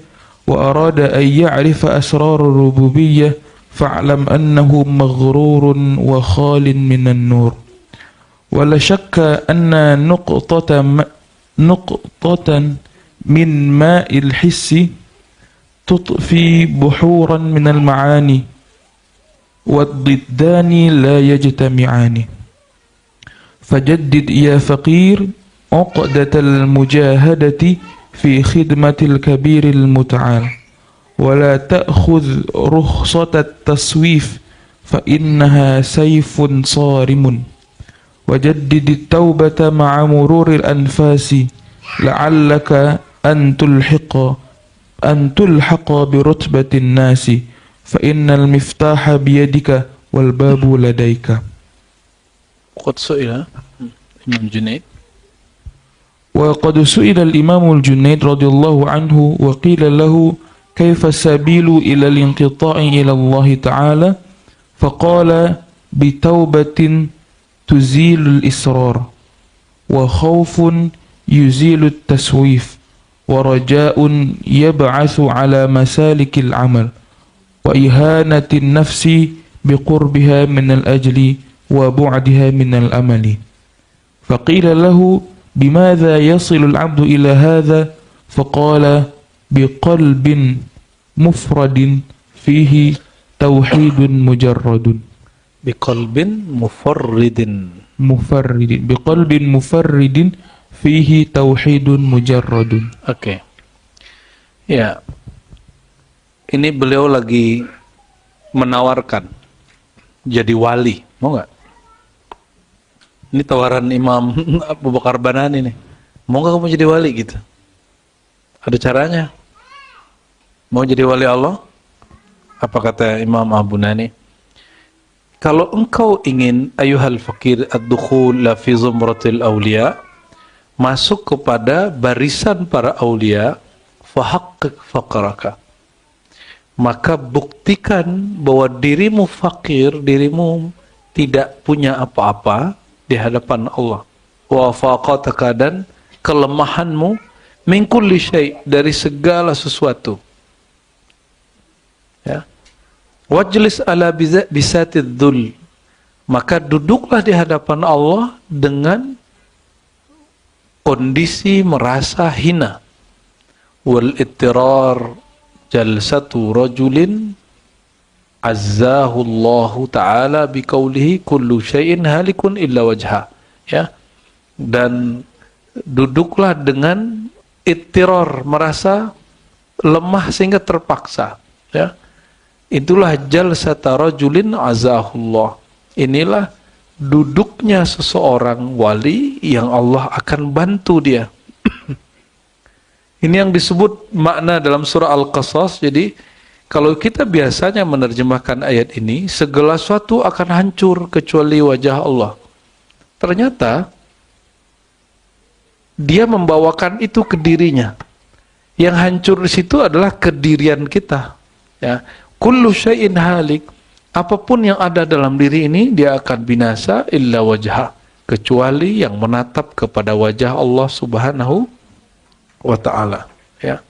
وأراد أن يعرف أسرار الربوبية فاعلم أنه مغرور وخال من النور ولا شك أن نقطة من ماء الحس تطفي بحورا من المعاني والضدان لا يجتمعان فجدد يا فقير عقدة المجاهدة في خدمة الكبير المتعال ولا تأخذ رخصة التسويف فإنها سيف صارم وجدد التوبة مع مرور الأنفاس لعلك أن تلحق برتبة الناس فإن المفتاح بيدك والباب لديك. قد سئل Imam Junaid. وقد سئل الإمام الجنيد رضي الله عنه وقيل له كيف السبيل إلى الانقطاع إلى الله تعالى فقال بتوبة تزيل الإصرار وخوف يزيل التسويف ورجاء يبعث على مسالك العمل وإهانة النفس بقربها من الأجل وبعدها من الأمل. فقيل له بماذا يصل العبد إلى هذا فقال بقلب مفرد فيه توحيد مجرد. بقلب مفرد. بقلب مفرد فيه توحيد مجرد. Oke. Ya. Ini beliau lagi menawarkan jadi wali, mau nggak? Ini tawaran Imam Abu Bakar Banani nih. Mau nggak kamu jadi wali gitu? Ada caranya. Mau jadi wali Allah? Apa kata Imam Abu Nani? Kalau engkau ingin ayuhal fakir ad-dukhul la fi zumratil awliya, masuk kepada barisan para aulia, fahaqqiq faqraka. Maka buktikan bahwa dirimu fakir, dirimu tidak punya apa-apa di hadapan Allah. Wa faqataka, dan kelemahanmu min kulli syai', dari segala sesuatu. Ya. Wajlis ala bisatid dhul, maka duduklah di hadapan Allah dengan kondisi merasa hina. Wal ittirar jalsatu rajulin azzahu Allah Ta'ala biqaulihi kullu syai'in halikun illa wajha. Ya. Dan duduklah dengan ittirar, merasa lemah sehingga terpaksa. Ya. Itulah jalsata rajulin azahullah. Inilah duduknya seseorang wali yang Allah akan bantu dia. Ini yang disebut makna dalam surah Al-Qasas. Jadi kalau kita biasanya menerjemahkan ayat ini, segala sesuatu akan hancur kecuali wajah Allah. Ternyata dia membawakan itu ke dirinya. Yang hancur di situ adalah kedirian kita. Ya. Kullu syai'in halik, apapun yang ada dalam diri ini dia akan binasa illa wajha, kecuali yang menatap kepada wajah Allah Subhanahu wa ta'ala. Ya.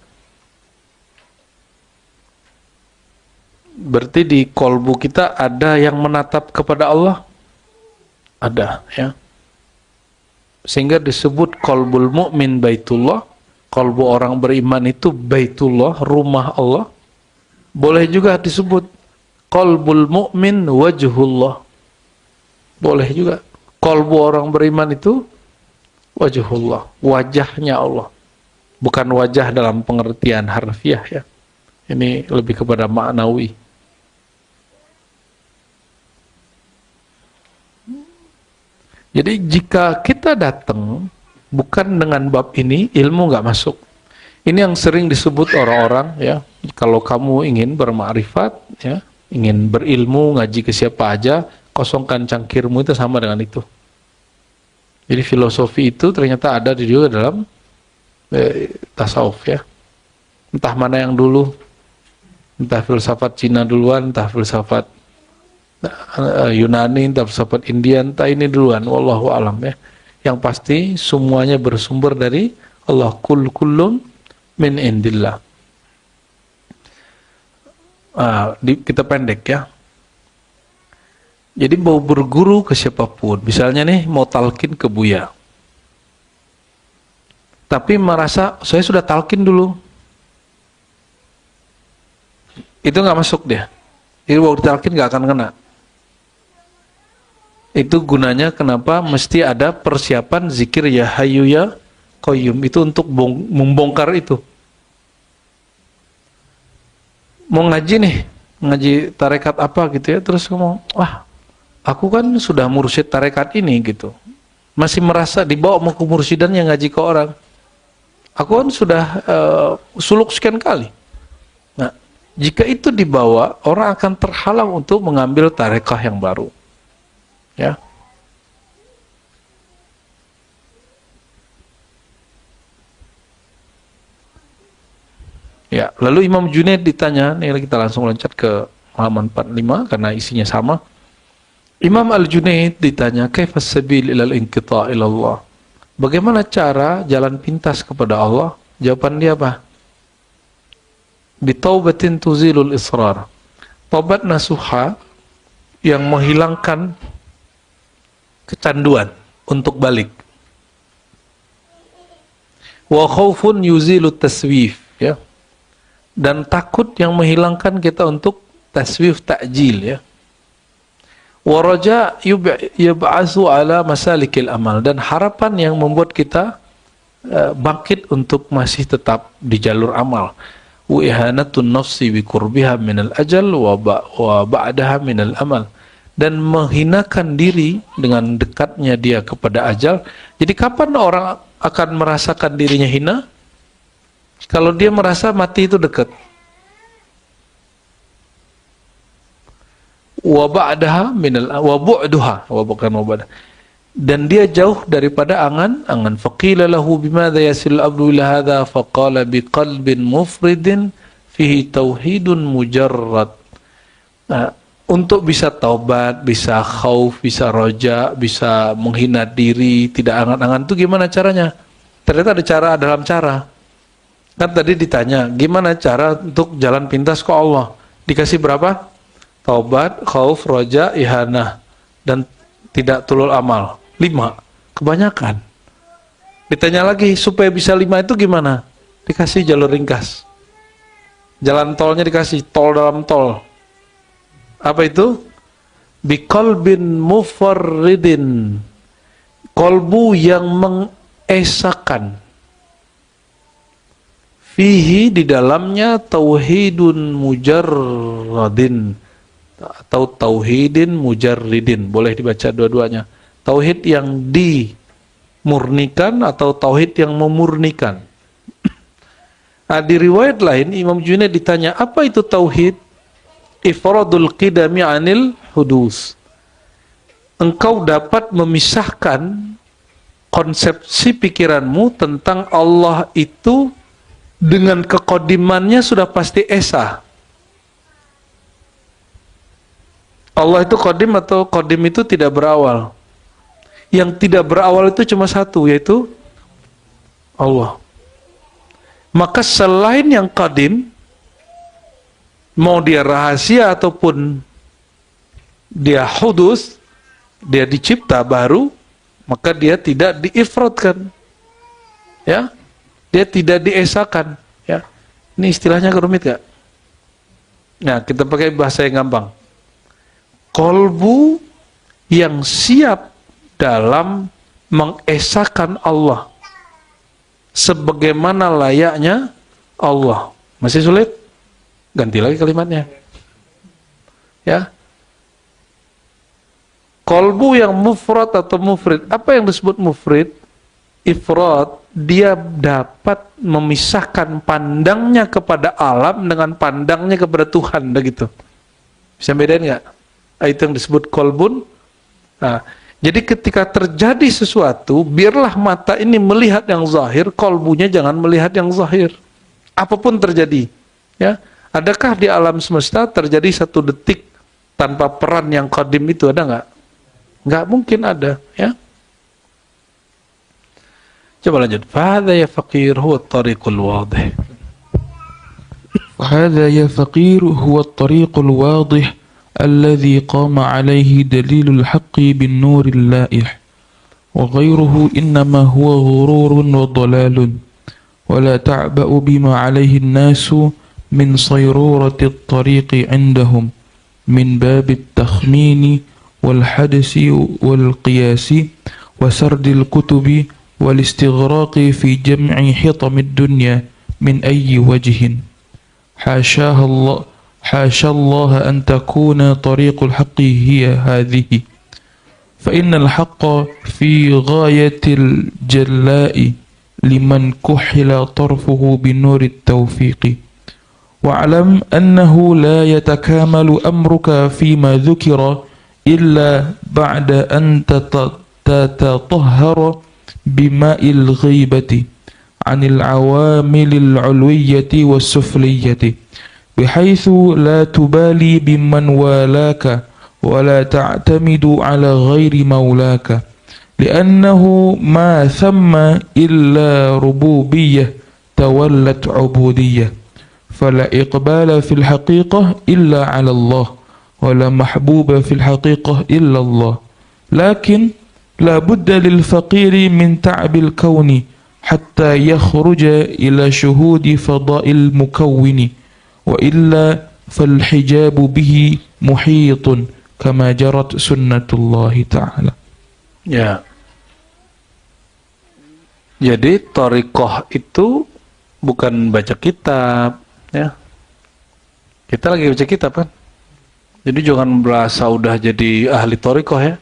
Berarti di kolbu kita ada yang menatap kepada Allah? Ada, ya. Sehingga disebut kolbul mu'min baitullah. Kolbu orang beriman itu baitullah, rumah Allah. Boleh juga disebut qalbul mu'min wajhullah. Boleh juga. Qalbu orang beriman itu wajhullah, wajahnya Allah. Bukan wajah dalam pengertian harfiah, ya. Ini lebih kepada maknawi. Jadi jika kita datang bukan dengan bab ini, ilmu nggak masuk. Ini yang sering disebut orang-orang, ya. Kalau kamu ingin bermakrifat, ya, ingin berilmu, ngaji ke siapa aja, kosongkan cangkirmu, itu sama dengan itu. Jadi filosofi itu ternyata ada juga dalam tasawuf, ya. Entah mana yang dulu, entah filsafat Cina duluan, entah filsafat Yunani, entah filsafat India, entah ini duluan, wallahu alam, ya. Yang pasti semuanya bersumber dari Allah. Kullun min indillah. Kita pendek, ya. Jadi mau berguru ke siapapun, misalnya nih mau talqin ke Buya, tapi merasa saya sudah talqin dulu, itu nggak masuk dia. Itu waktu talqin nggak akan kena. Itu gunanya kenapa mesti ada persiapan zikir ya hayyu ya qayyum, itu untuk membongkar itu. Mau ngaji nih, ngaji tarekat apa gitu ya, terus ngomong, wah aku kan sudah mursyid tarekat ini gitu, masih merasa dibawa mau ke mursyiddan yang ngaji ke orang, aku kan sudah suluk sekian kali. Nah, jika itu dibawa, orang akan terhalang untuk mengambil tarekah yang baru, ya. Ya, lalu Imam Junaid ditanya, nih kita langsung loncat ke halaman 45 karena isinya sama. Imam Al-Junaid ditanya, "Kaifas sabil ilal inqita' ila Allah?" Bagaimana cara jalan pintas kepada Allah? Jawaban dia apa? Bitaubatin tuzilul israr. Taubat nasuha yang menghilangkan kecanduan untuk balik. Wa khaufun yuzilut taswif, ya. Dan takut yang menghilangkan kita untuk taswif ta'jil, ya. Wa raja yub'atsu ala masalikil amal, dan harapan yang membuat kita bangkit untuk masih tetap di jalur amal. Wa ihanatun nafsi bi qurbiha minal ajal wa ba'daha minal amal, dan menghinakan diri dengan dekatnya dia kepada ajal. Jadi kapan orang akan merasakan dirinya hina? Kalau dia merasa mati itu dekat. Wa ba'daha minal wa bu'duha, wa bukan wa ba'daha. Dan dia jauh daripada angan-angan. Faqila lahu bimadza yasil abdu ila hadza faqala biqalbin mufridin fihi tauhidun mujarrad. Nah, untuk bisa taubat, bisa khauf, bisa roja, bisa menghina diri, tidak angan-angan itu gimana caranya? Ternyata ada cara dalam cara. Kan tadi ditanya, gimana cara untuk jalan pintas ke Allah? Dikasih berapa? Taubat, khauf, roja, ihanah, dan tidak tulul amal. 5. Kebanyakan. Ditanya lagi, supaya bisa 5 itu gimana? Dikasih jalur ringkas. Jalan tolnya dikasih, tol dalam tol. Apa itu? Biqalbin mufarridin. Kolbu yang mengesahkan. Fihi, di dalamnya, tauhidun mujarradin atau tauhidin mujarridin, boleh dibaca dua-duanya. Tauhid yang dimurnikan atau tauhid yang memurnikan. Nah, di riwayat lain Imam Junaid ditanya, apa itu tauhid? Ifradul qidami anil hudus. Engkau dapat memisahkan konsepsi pikiranmu tentang Allah itu dengan kekodimannya sudah pasti esa. Allah itu kodim atau kodim itu tidak berawal. Yang tidak berawal itu cuma satu, yaitu Allah. Maka selain yang kodim, mau dia rahasia ataupun dia hudus, dia dicipta baru, maka dia tidak diifradkan. Ya, dia tidak diesakan, ya. Ini istilahnya rumit gak? Nah, kita pakai bahasa yang gampang. Kolbu yang siap dalam mengesahkan Allah sebagaimana layaknya Allah. Masih sulit? Ganti lagi kalimatnya. Ya. Kolbu yang mufrad atau mufrid. Apa yang disebut mufrid? Ifrad, dia dapat memisahkan pandangnya kepada alam dengan pandangnya kepada Tuhan, begitu. Bisa bedain nggak? Itu yang disebut kolbun. Nah, jadi ketika terjadi sesuatu, biarlah mata ini melihat yang zahir, kolbunya jangan melihat yang zahir. Apapun terjadi, ya. Adakah di alam semesta terjadi satu detik tanpa peran yang qadim itu, ada nggak? Nggak mungkin ada, ya. Coba lanjut. Fahadha ya faqir huwa at-tariqul wadih. فهذا يا فقير هو الطريق الواضح الذي قام عليه دليل الحق بالنور اللائح وغيره إنما هو غرور وضلال ولا تعبأ بما عليه الناس من صيرورة الطريق عندهم من باب التخمين والحدس والقياس وسرد الكتب والاستغراق في جمع حطم الدنيا من أي وجه حاشا الله أن تكون طريق الحق هي هذه، فإن الحق في غاية الجلاء لمن كحل طرفه بنور التوفيق. واعلم أنه لا يتكامل أمرك فيما ذكر إلا بعد أن تتطهر بماء الغيبة عن العوامل العلوية والسفلية، بحيث لا تبالي بمن والاك ولا تعتمد على غير مولاك، لأنه ما ثم إلا ربوبية تولت عبودية، فلا إقبال في الحقيقة إلا على الله، ولا محبوب في الحقيقة إلا الله. لكن لا بد للفقير من تعب الكون حتى يخرج إلى شهود فضاء المكون، وإلا فالحجاب به محيط كما جرت سنة الله تعالى. Ya. Jadi thariqah itu bukan baca kitab, ya. Kita lagi baca kitab kan? Jadi jangan merasa udah jadi ahli thariqah ya.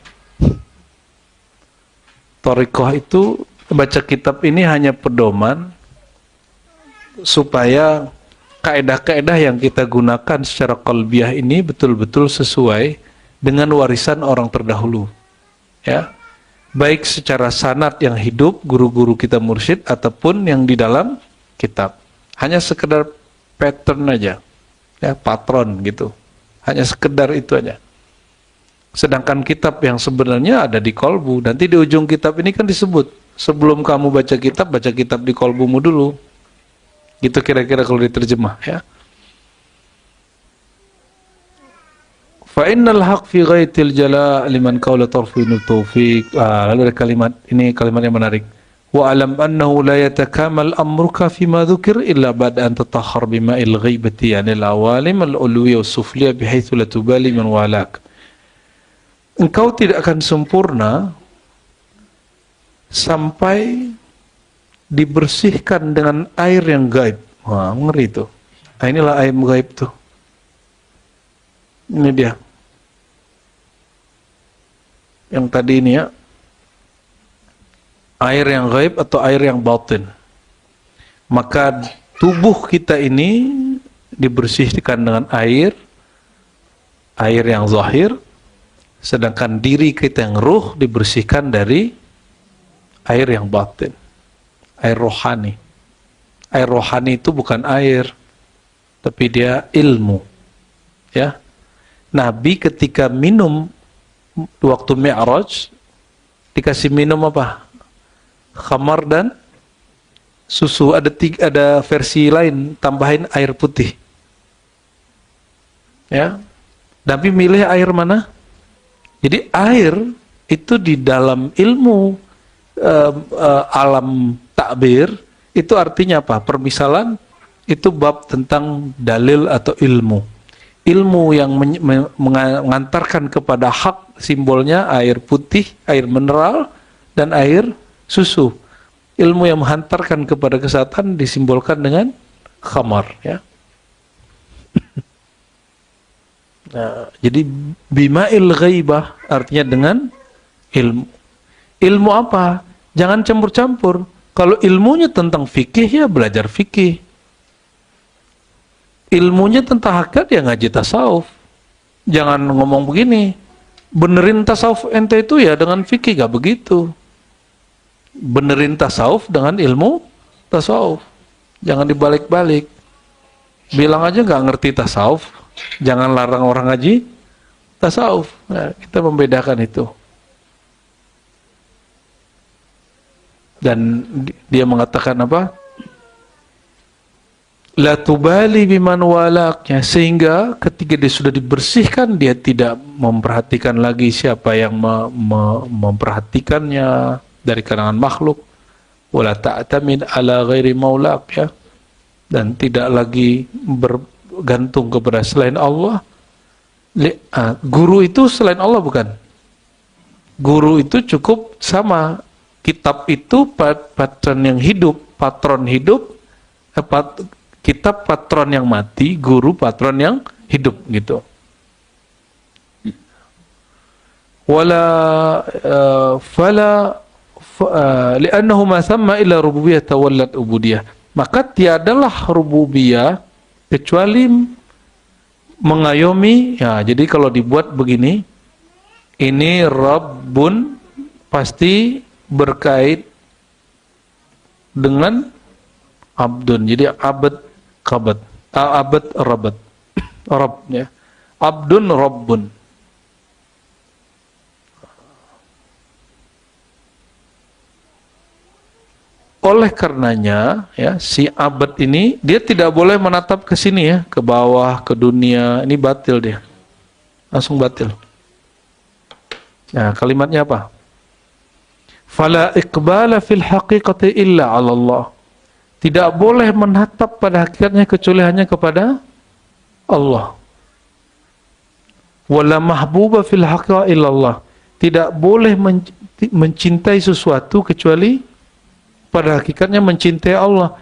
Thariqah itu baca kitab ini hanya pedoman supaya kaedah-kaedah yang kita gunakan secara qalbiyah ini betul-betul sesuai dengan warisan orang terdahulu. Ya. Baik secara sanad yang hidup, guru-guru kita mursyid, ataupun yang di dalam kitab. Hanya sekedar pattern aja, ya, patron gitu. Hanya sekedar itu aja. Sedangkan kitab yang sebenarnya ada di kolbu. Nanti di ujung kitab ini kan disebut, sebelum kamu baca kitab di kolbumu dulu. Gitu kira-kira kalau diterjemah, ya. Fa innal haq fi ghaitil jala liman qawla tarfinul taufiq. Lalu ada kalimat, ini kalimat yang menarik. Wa alam annahu la yatakamal amruka fima dhukir illa ba'da an tatahhar bima'il ghaibati anil awalim al-ulwiyya was-sufliyya bihaitsu la tubali man walak. Engkau tidak akan sempurna sampai dibersihkan dengan air yang gaib. Wah, ngeri tuh. Nah, inilah air gaib tuh. Ini dia. Yang tadi ini ya, air yang gaib atau air yang batin. Maka tubuh kita ini dibersihkan dengan air yang zahir, sedangkan diri kita yang ruh dibersihkan dari air yang batin, air rohani. Air rohani itu bukan air, tapi dia ilmu. Ya, Nabi ketika minum waktu Mi'raj dikasih minum apa? Khamar dan susu. Ada versi lain tambahin air putih. Ya, Nabi milih air mana? Jadi air itu di dalam ilmu alam takbir itu artinya apa? Permisalan itu bab tentang dalil atau ilmu. Ilmu yang mengantarkan kepada hak, simbolnya air putih, air mineral, dan air susu. Ilmu yang menghantarkan kepada kesehatan disimbolkan dengan khamar. Ya. Nah, jadi bima'il ghaibah artinya dengan ilmu. Ilmu apa? Jangan campur-campur. Kalau ilmunya tentang fikih, ya belajar fikih. Ilmunya tentang hakikat, ya ngaji tasawuf. Jangan ngomong begini, benerin tasawuf ente itu ya dengan fikih, gak begitu. Benerin tasawuf dengan ilmu tasawuf. Jangan dibalik-balik. Bilang aja gak ngerti tasawuf, jangan larang orang ngaji tasawuf. Nah, kita membedakan itu. Dan dia mengatakan apa? La tubali biman walaknya, sehingga ketika dia sudah dibersihkan, dia tidak memperhatikan lagi siapa yang memperhatikannya dari kalangan makhluk. Wala ta'tamid ala ghairi maulak, ya, dan tidak lagi bergantung kepada selain Allah. Guru itu selain Allah bukan? Guru itu cukup sama. Kitab itu patron yang hidup, kitab patron yang mati, guru patron yang hidup gitu. Wala fala li'annahu ma thamma illa rububiyyah tawallat ubudiyah. Maka tiadalah rububiyah kecuali mengayomi. Ya, jadi kalau dibuat begini, ini Rabbun pasti berkait dengan abdun. Jadi abad kabad, abad rabat, Rabb ya. Abdun Rabbun. Oleh karenanya, ya, si abad ini dia tidak boleh menatap ke sini ya, ke bawah, ke dunia. Ini batil dia, langsung batil. Nah, kalimatnya apa? Fala iqbala fil haqiqati illa 'ala Allah. Tidak boleh menatap pada hakikatnya kecuali hanya kepada Allah. Wala mahbuba fil haqiqati illa Allah. Tidak boleh mencintai sesuatu kecuali pada hakikatnya mencintai Allah.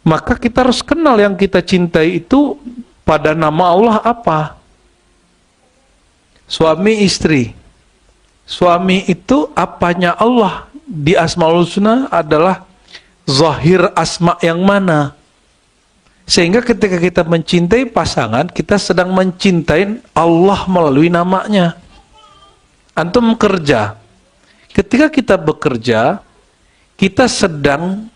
Maka kita harus kenal yang kita cintai itu pada nama Allah apa. Suami istri. Suami itu apanya Allah di Asmaul Husna adalah zahir asma yang mana. Sehingga ketika kita mencintai pasangan, kita sedang mencintai Allah melalui namanya. Antum kerja. Ketika kita bekerja, kita sedang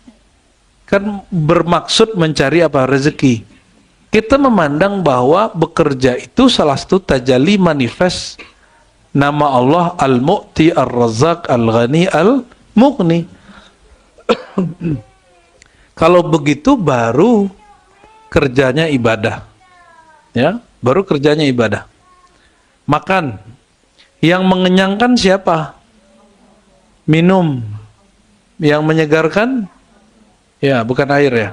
kan bermaksud mencari apa? Rezeki. Kita memandang bahwa bekerja itu salah satu tajalli manifest nama Allah Al-Mu'ti, Ar-Razzaq, Al-Ghani, Al-Mughni. Kalau begitu baru kerjanya ibadah. Ya, baru kerjanya ibadah. Makan. Yang mengenyangkan siapa? Minum. Yang menyegarkan, ya bukan air ya.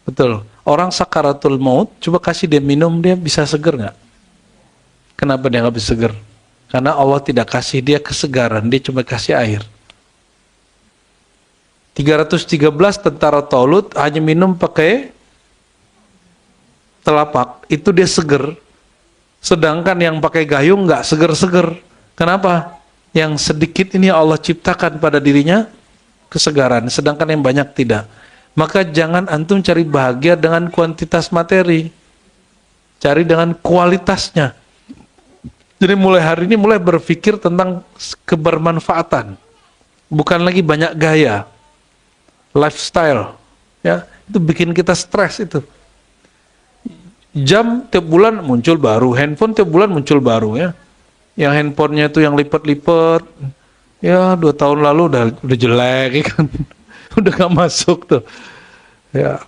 Betul. Orang sakaratul maut, coba kasih dia minum, dia bisa seger nggak? Kenapa dia nggak bisa seger? Karena Allah tidak kasih dia kesegaran, dia cuma kasih air. 313 tentara Talut hanya minum pakai telapak, itu dia seger. Sedangkan yang pakai gayung nggak seger-seger. Kenapa? Yang sedikit ini Allah ciptakan pada dirinya kesegaran, sedangkan yang banyak tidak. Maka jangan antum cari bahagia dengan kuantitas materi, cari dengan kualitasnya. Jadi mulai hari ini mulai berpikir tentang kebermanfaatan, bukan lagi banyak gaya, lifestyle, ya itu bikin kita stres itu. Jam tiap bulan muncul baru, handphone tiap bulan muncul baru ya. Yang handphonenya itu yang lipat-lipat. Ya 2 tahun lalu udah jelek ya kan. Udah gak masuk tuh. Ya,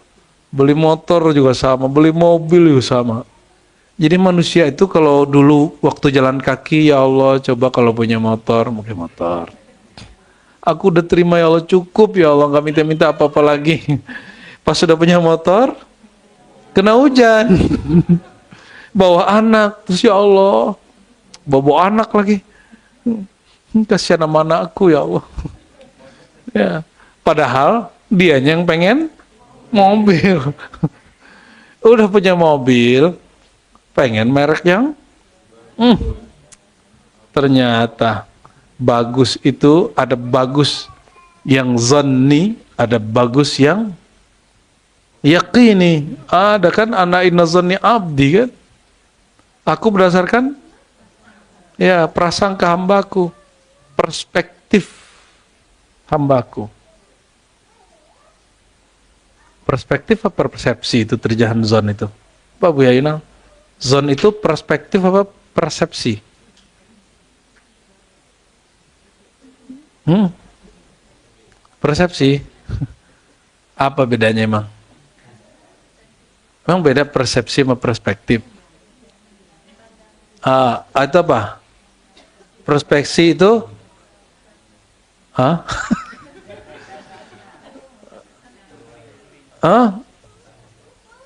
beli motor juga sama, beli mobil juga sama. Jadi manusia itu kalau dulu waktu jalan kaki, ya Allah coba kalau punya motor, mungkin motor. Aku udah terima ya Allah, cukup ya Allah, gak minta-minta apa-apa lagi. Pas sudah punya motor, kena hujan. Bawa anak, terus ya Allah, bawa anak lagi. Kasihan sama anakku ya Allah. Ya, padahal dianya yang pengen mobil. Udah punya mobil, pengen merek yang ternyata bagus itu ada bagus yang zanni, ada bagus yang yaqini. Ada kan ana inna zanni abdi kan. Aku berdasarkan ya prasangka hambaku, perspektif hambaku. Perspektif apa persepsi itu terjemahan zon itu? Pak Bu Yayina, zon itu perspektif apa persepsi? Persepsi. Apa bedanya emang? Emang beda persepsi sama perspektif? Itu apa? Perspeksi itu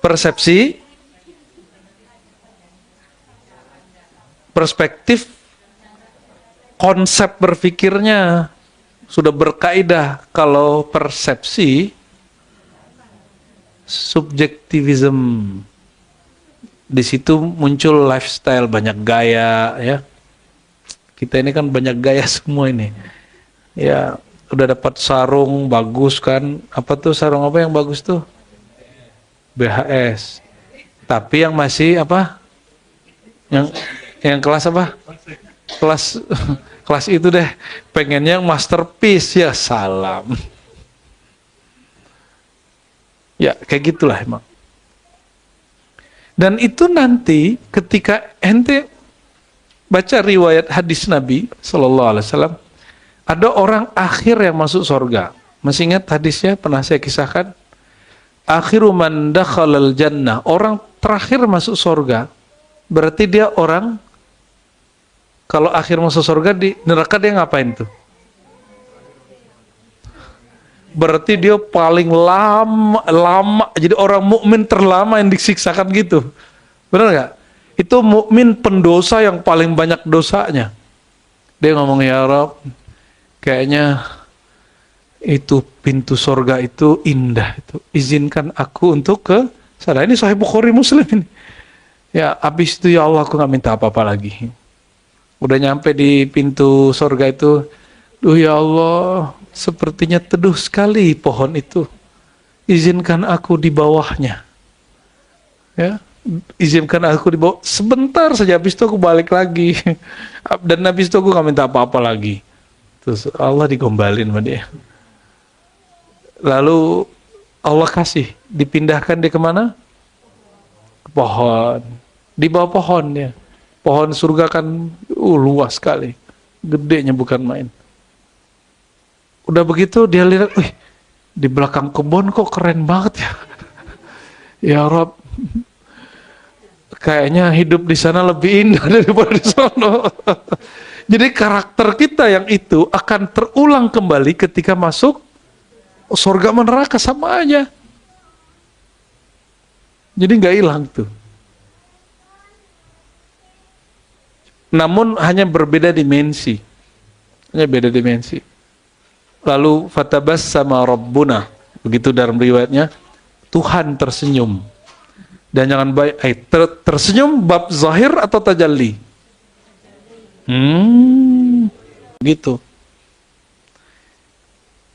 persepsi, perspektif, konsep berpikirnya sudah berkaidah. Kalau persepsi, subjektivism, Di situ muncul lifestyle, banyak gaya ya. Kita ini kan banyak gaya semua ini. Ya, udah dapat sarung bagus kan. Apa tuh sarung apa yang bagus tuh? BHS. Tapi yang masih apa? Yang kelas apa? Kelas kelas itu deh. Pengennya yang masterpiece ya, salam. Ya, kayak gitulah emang. Dan itu nanti ketika ente baca riwayat hadis Nabi Sallallahu Alaihi Wasallam, ada orang akhir yang masuk surga. Masih ingat hadisnya? Pernah saya kisahkan. Akhiru man dakhalal jannah, orang terakhir masuk surga. Berarti dia orang, kalau akhir masuk surga di neraka dia ngapain tuh? Berarti dia paling lama, jadi orang mukmin terlama yang disiksakan gitu. Benar nggak? Itu mukmin pendosa yang paling banyak dosanya. Dia ngomong, ya Rabb, kayaknya itu pintu surga itu indah itu. Izinkan aku untuk ke sana. Ini Sahih Bukhari Muslim ini. Ya, habis itu ya Allah aku nggak minta apa-apa lagi. Udah nyampe di pintu surga itu, duh ya Allah, sepertinya teduh sekali pohon itu. Izinkan aku di bawahnya. Ya. Izinkan aku dibawa sebentar saja, habis itu aku balik lagi. Dan habis itu aku gak minta apa-apa lagi. Terus Allah digombalin sama dia. Lalu Allah kasih, dipindahkan dia kemana? Ke pohon. Di bawah pohon ya. Pohon surga kan luas sekali. Gedenya bukan main. Udah begitu dia lihat, wih, di belakang kebun kok keren banget ya. Ya Rob, kayaknya hidup di sana lebih indah daripada di sana. Jadi karakter kita yang itu akan terulang kembali ketika masuk surga sama neraka, sama aja. Jadi nggak hilang tuh. Namun hanya berbeda dimensi. Hanya beda dimensi. Lalu fatabassama rabbuna. Begitu dalam riwayatnya, Tuhan tersenyum. Dan jangan baik tersenyum bab zahir atau tajalli. Gitu.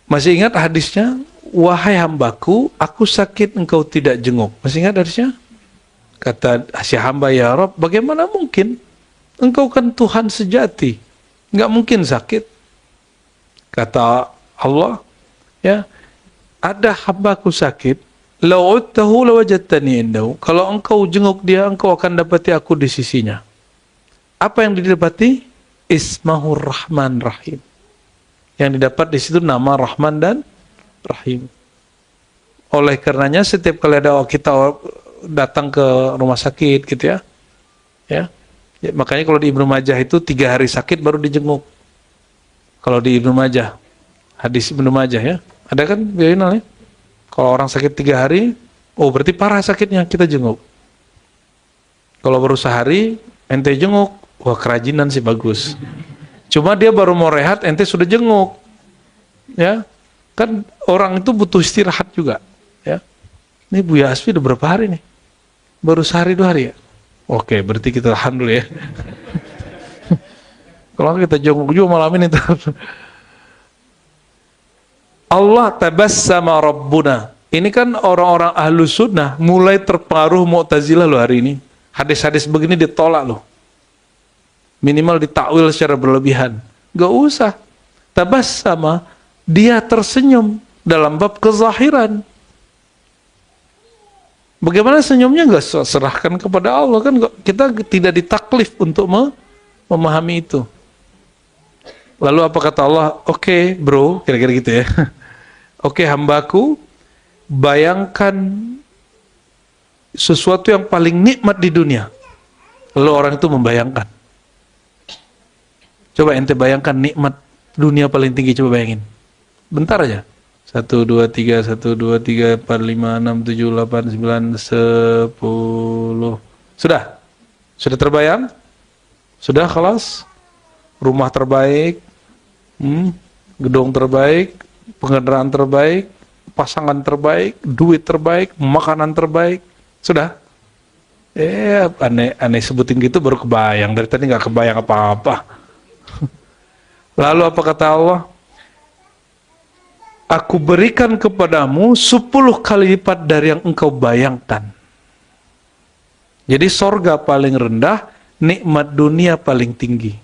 Masih ingat hadisnya? Wahai hambaku, aku sakit engkau tidak jenguk. Masih ingat hadisnya? Kata si hamba, ya Rabb, bagaimana mungkin? Engkau kan Tuhan sejati. Enggak mungkin sakit. Kata Allah, ya, ada hambaku sakit, la'udtahu lawajadtani indahu. Kalau engkau jenguk dia, engkau akan dapati aku di sisinya. Apa yang didapati? Ismahur Rahman Rahim. Yang didapat di situ nama Rahman dan Rahim. Oleh karenanya setiap kali ada kita datang ke rumah sakit gitu ya, ya, makanya kalau di Ibnu Majah itu 3 hari sakit baru dijenguk. Kalau di Ibnu Majah, hadis Ibnu Majah ya, ada kan biarin. Kalau orang sakit 3 hari, oh berarti parah sakitnya, kita jenguk. Kalau baru sehari, ente jenguk, wah kerajinan sih bagus. Cuma dia baru mau rehat, ente sudah jenguk. Ya, kan orang itu butuh istirahat juga. Ya, ini Buya Asfi udah berapa hari nih? Baru sehari 2 hari ya? Oke, berarti kita tahan dulu ya. Kalau kita jenguk juga malam ini tuh. Allah tabassama rabbuna. Ini kan orang-orang ahlu sunnah mulai terpengaruh Mu'tazilah loh hari ini. Hadis-hadis begini ditolak loh. Minimal ditakwil secara berlebihan. Gak usah. Tabassama, dia tersenyum dalam bab kezahiran. Bagaimana senyumnya? Gak serahkan kepada Allah kan, kita tidak ditaklif untuk memahami itu. Lalu apa kata Allah? Oke, bro, kira-kira gitu ya. Oke, hambaku, bayangkan sesuatu yang paling nikmat di dunia. Lalu orang itu membayangkan. Coba ente bayangkan nikmat dunia paling tinggi, coba bayangin. Bentar aja. 1, 2, 3, 1, 2, 3, 4, 5, 6, 7, 8, 9, 10. Sudah? Sudah terbayang? Sudah kelas? Rumah terbaik, gedung terbaik, pengendaraan terbaik, pasangan terbaik, duit terbaik, makanan terbaik. Sudah? Aneh sebutin gitu baru kebayang. Dari tadi nggak kebayang apa-apa. Lalu apa kata Allah? Aku berikan kepadamu 10 kali lipat dari yang engkau bayangkan. Jadi sorga paling rendah, nikmat dunia paling tinggi.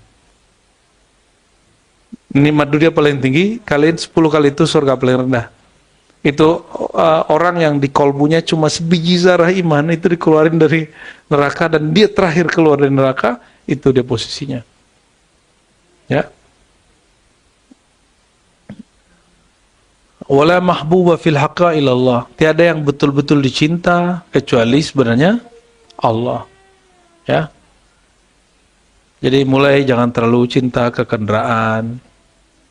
Nikmat dunia paling tinggi, kalian 10 kali itu sorga paling rendah. Itu orang yang di kolbunya cuma sebiji zarah iman, itu dikeluarin dari neraka, dan dia terakhir keluar dari neraka, itu dia posisinya. Ya. Wala mahbuba fil haqqa illallah. Tiada yang betul-betul dicinta kecuali sebenarnya Allah. Ya. Jadi mulai jangan terlalu cinta ke kendaraan,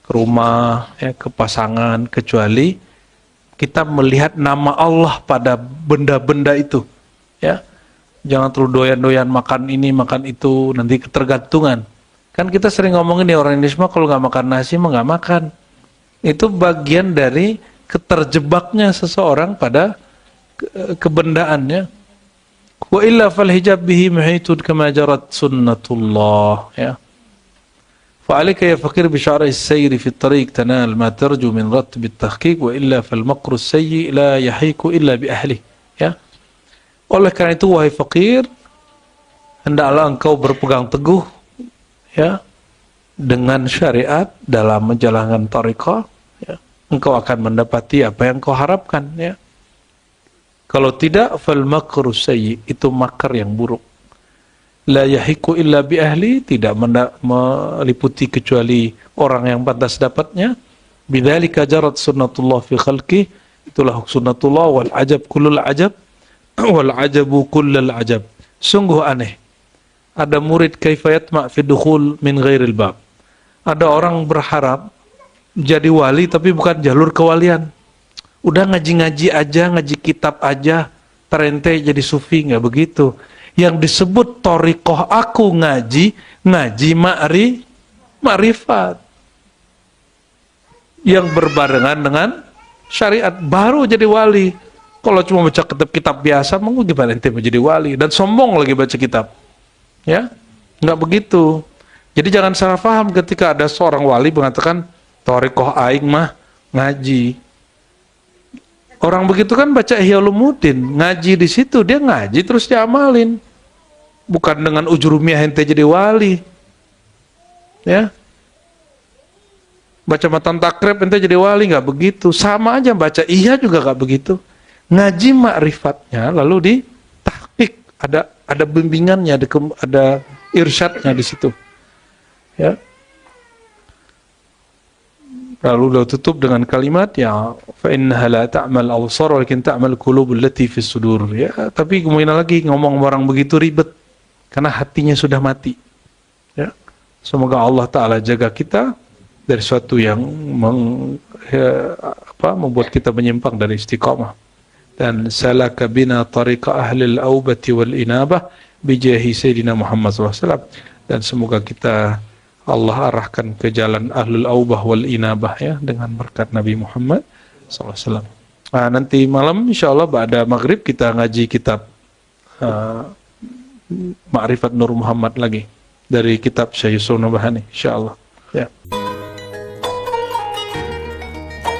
ke rumah, ya, ke pasangan, kecuali kita melihat nama Allah pada benda-benda itu. Ya. Jangan terlalu doyan-doyan makan ini, makan itu, nanti ketergantungan. Kan kita sering ngomongin nih, orang Indonesia kalau nggak makan nasi mah nggak makan. Itu bagian dari keterjebaknya seseorang pada kebendaannya. Wa illa fal hijab bihi muhitun kama jarat sunnatullah, ya. Fa'alika ya fakir bi syara'i as-sayri fi at-tariq tanal ma tarju min ratb at-tahqiq wa illa fal maqru as-sayyi la yahiku illa bi ahli, ya. Oleh karena itu wahai fakir, hendaklah engkau berpegang teguh, ya, dengan syariat dalam menjalankan thariqah, ya, engkau akan mendapati apa yang kau harapkan, ya. Kalau tidak, fal makru sayyi, itu makar yang buruk. La yahiku illa bi ahli, tidak meliputi kecuali orang yang pantas dapatnya. Bidzalika jarat sunnatullah fi khalqi, itulah sunnatullah, wal ajab kullul ajab wal ajabu kullul ajab. Sungguh aneh, ada murid kaifa yatma fi dukhul min ghairil bab. Ada orang berharap jadi wali tapi bukan jalur kewalian. Udah ngaji-ngaji aja, ngaji kitab aja, terente jadi sufi, nggak begitu. Yang disebut thariqah aku ngaji ma'rifat. Yang berbarengan dengan syariat, baru jadi wali. Kalau cuma baca kitab biasa, mau gimana ente mau jadi wali? Dan sombong lagi baca kitab. Ya, nggak begitu. Jadi jangan salah paham ketika ada seorang wali mengatakan thariqah aing mah ngaji. Orang begitu kan baca Ihya Ulumuddin, ngaji di situ, dia ngaji terus dia amalin. Bukan dengan ujurumiyah ente jadi wali. Ya. Baca matan takrib ente jadi wali, nggak begitu. Sama aja baca Ihya juga nggak begitu. Ngaji ma'rifatnya lalu di tahqiq, ada bimbingannya, ada irsyadnya di situ. Ya. Lalu dia tutup dengan kalimat, ya fa innaha la ta'mal absar walakin ta'mal qulubul lati fis sudur. Ya, tapi kemudian lagi ngomong orang begitu ribet karena hatinya sudah mati. Ya. Semoga Allah taala jaga kita dari sesuatu yang membuat kita menyimpang dari istiqamah. Dan salaka bina tariqa ahli al-aubati wal inabah bijahi sayyidina Muhammad SAW. Dan semoga kita Allah arahkan ke jalan ahlul aubah wal inabah, ya, dengan berkat Nabi Muhammad SAW. Nah, nanti malam insyaallah ba'da maghrib kita ngaji kitab Ma'rifat Nur Muhammad lagi dari kitab Syekh Yusuf Nabhani insyaallah, ya.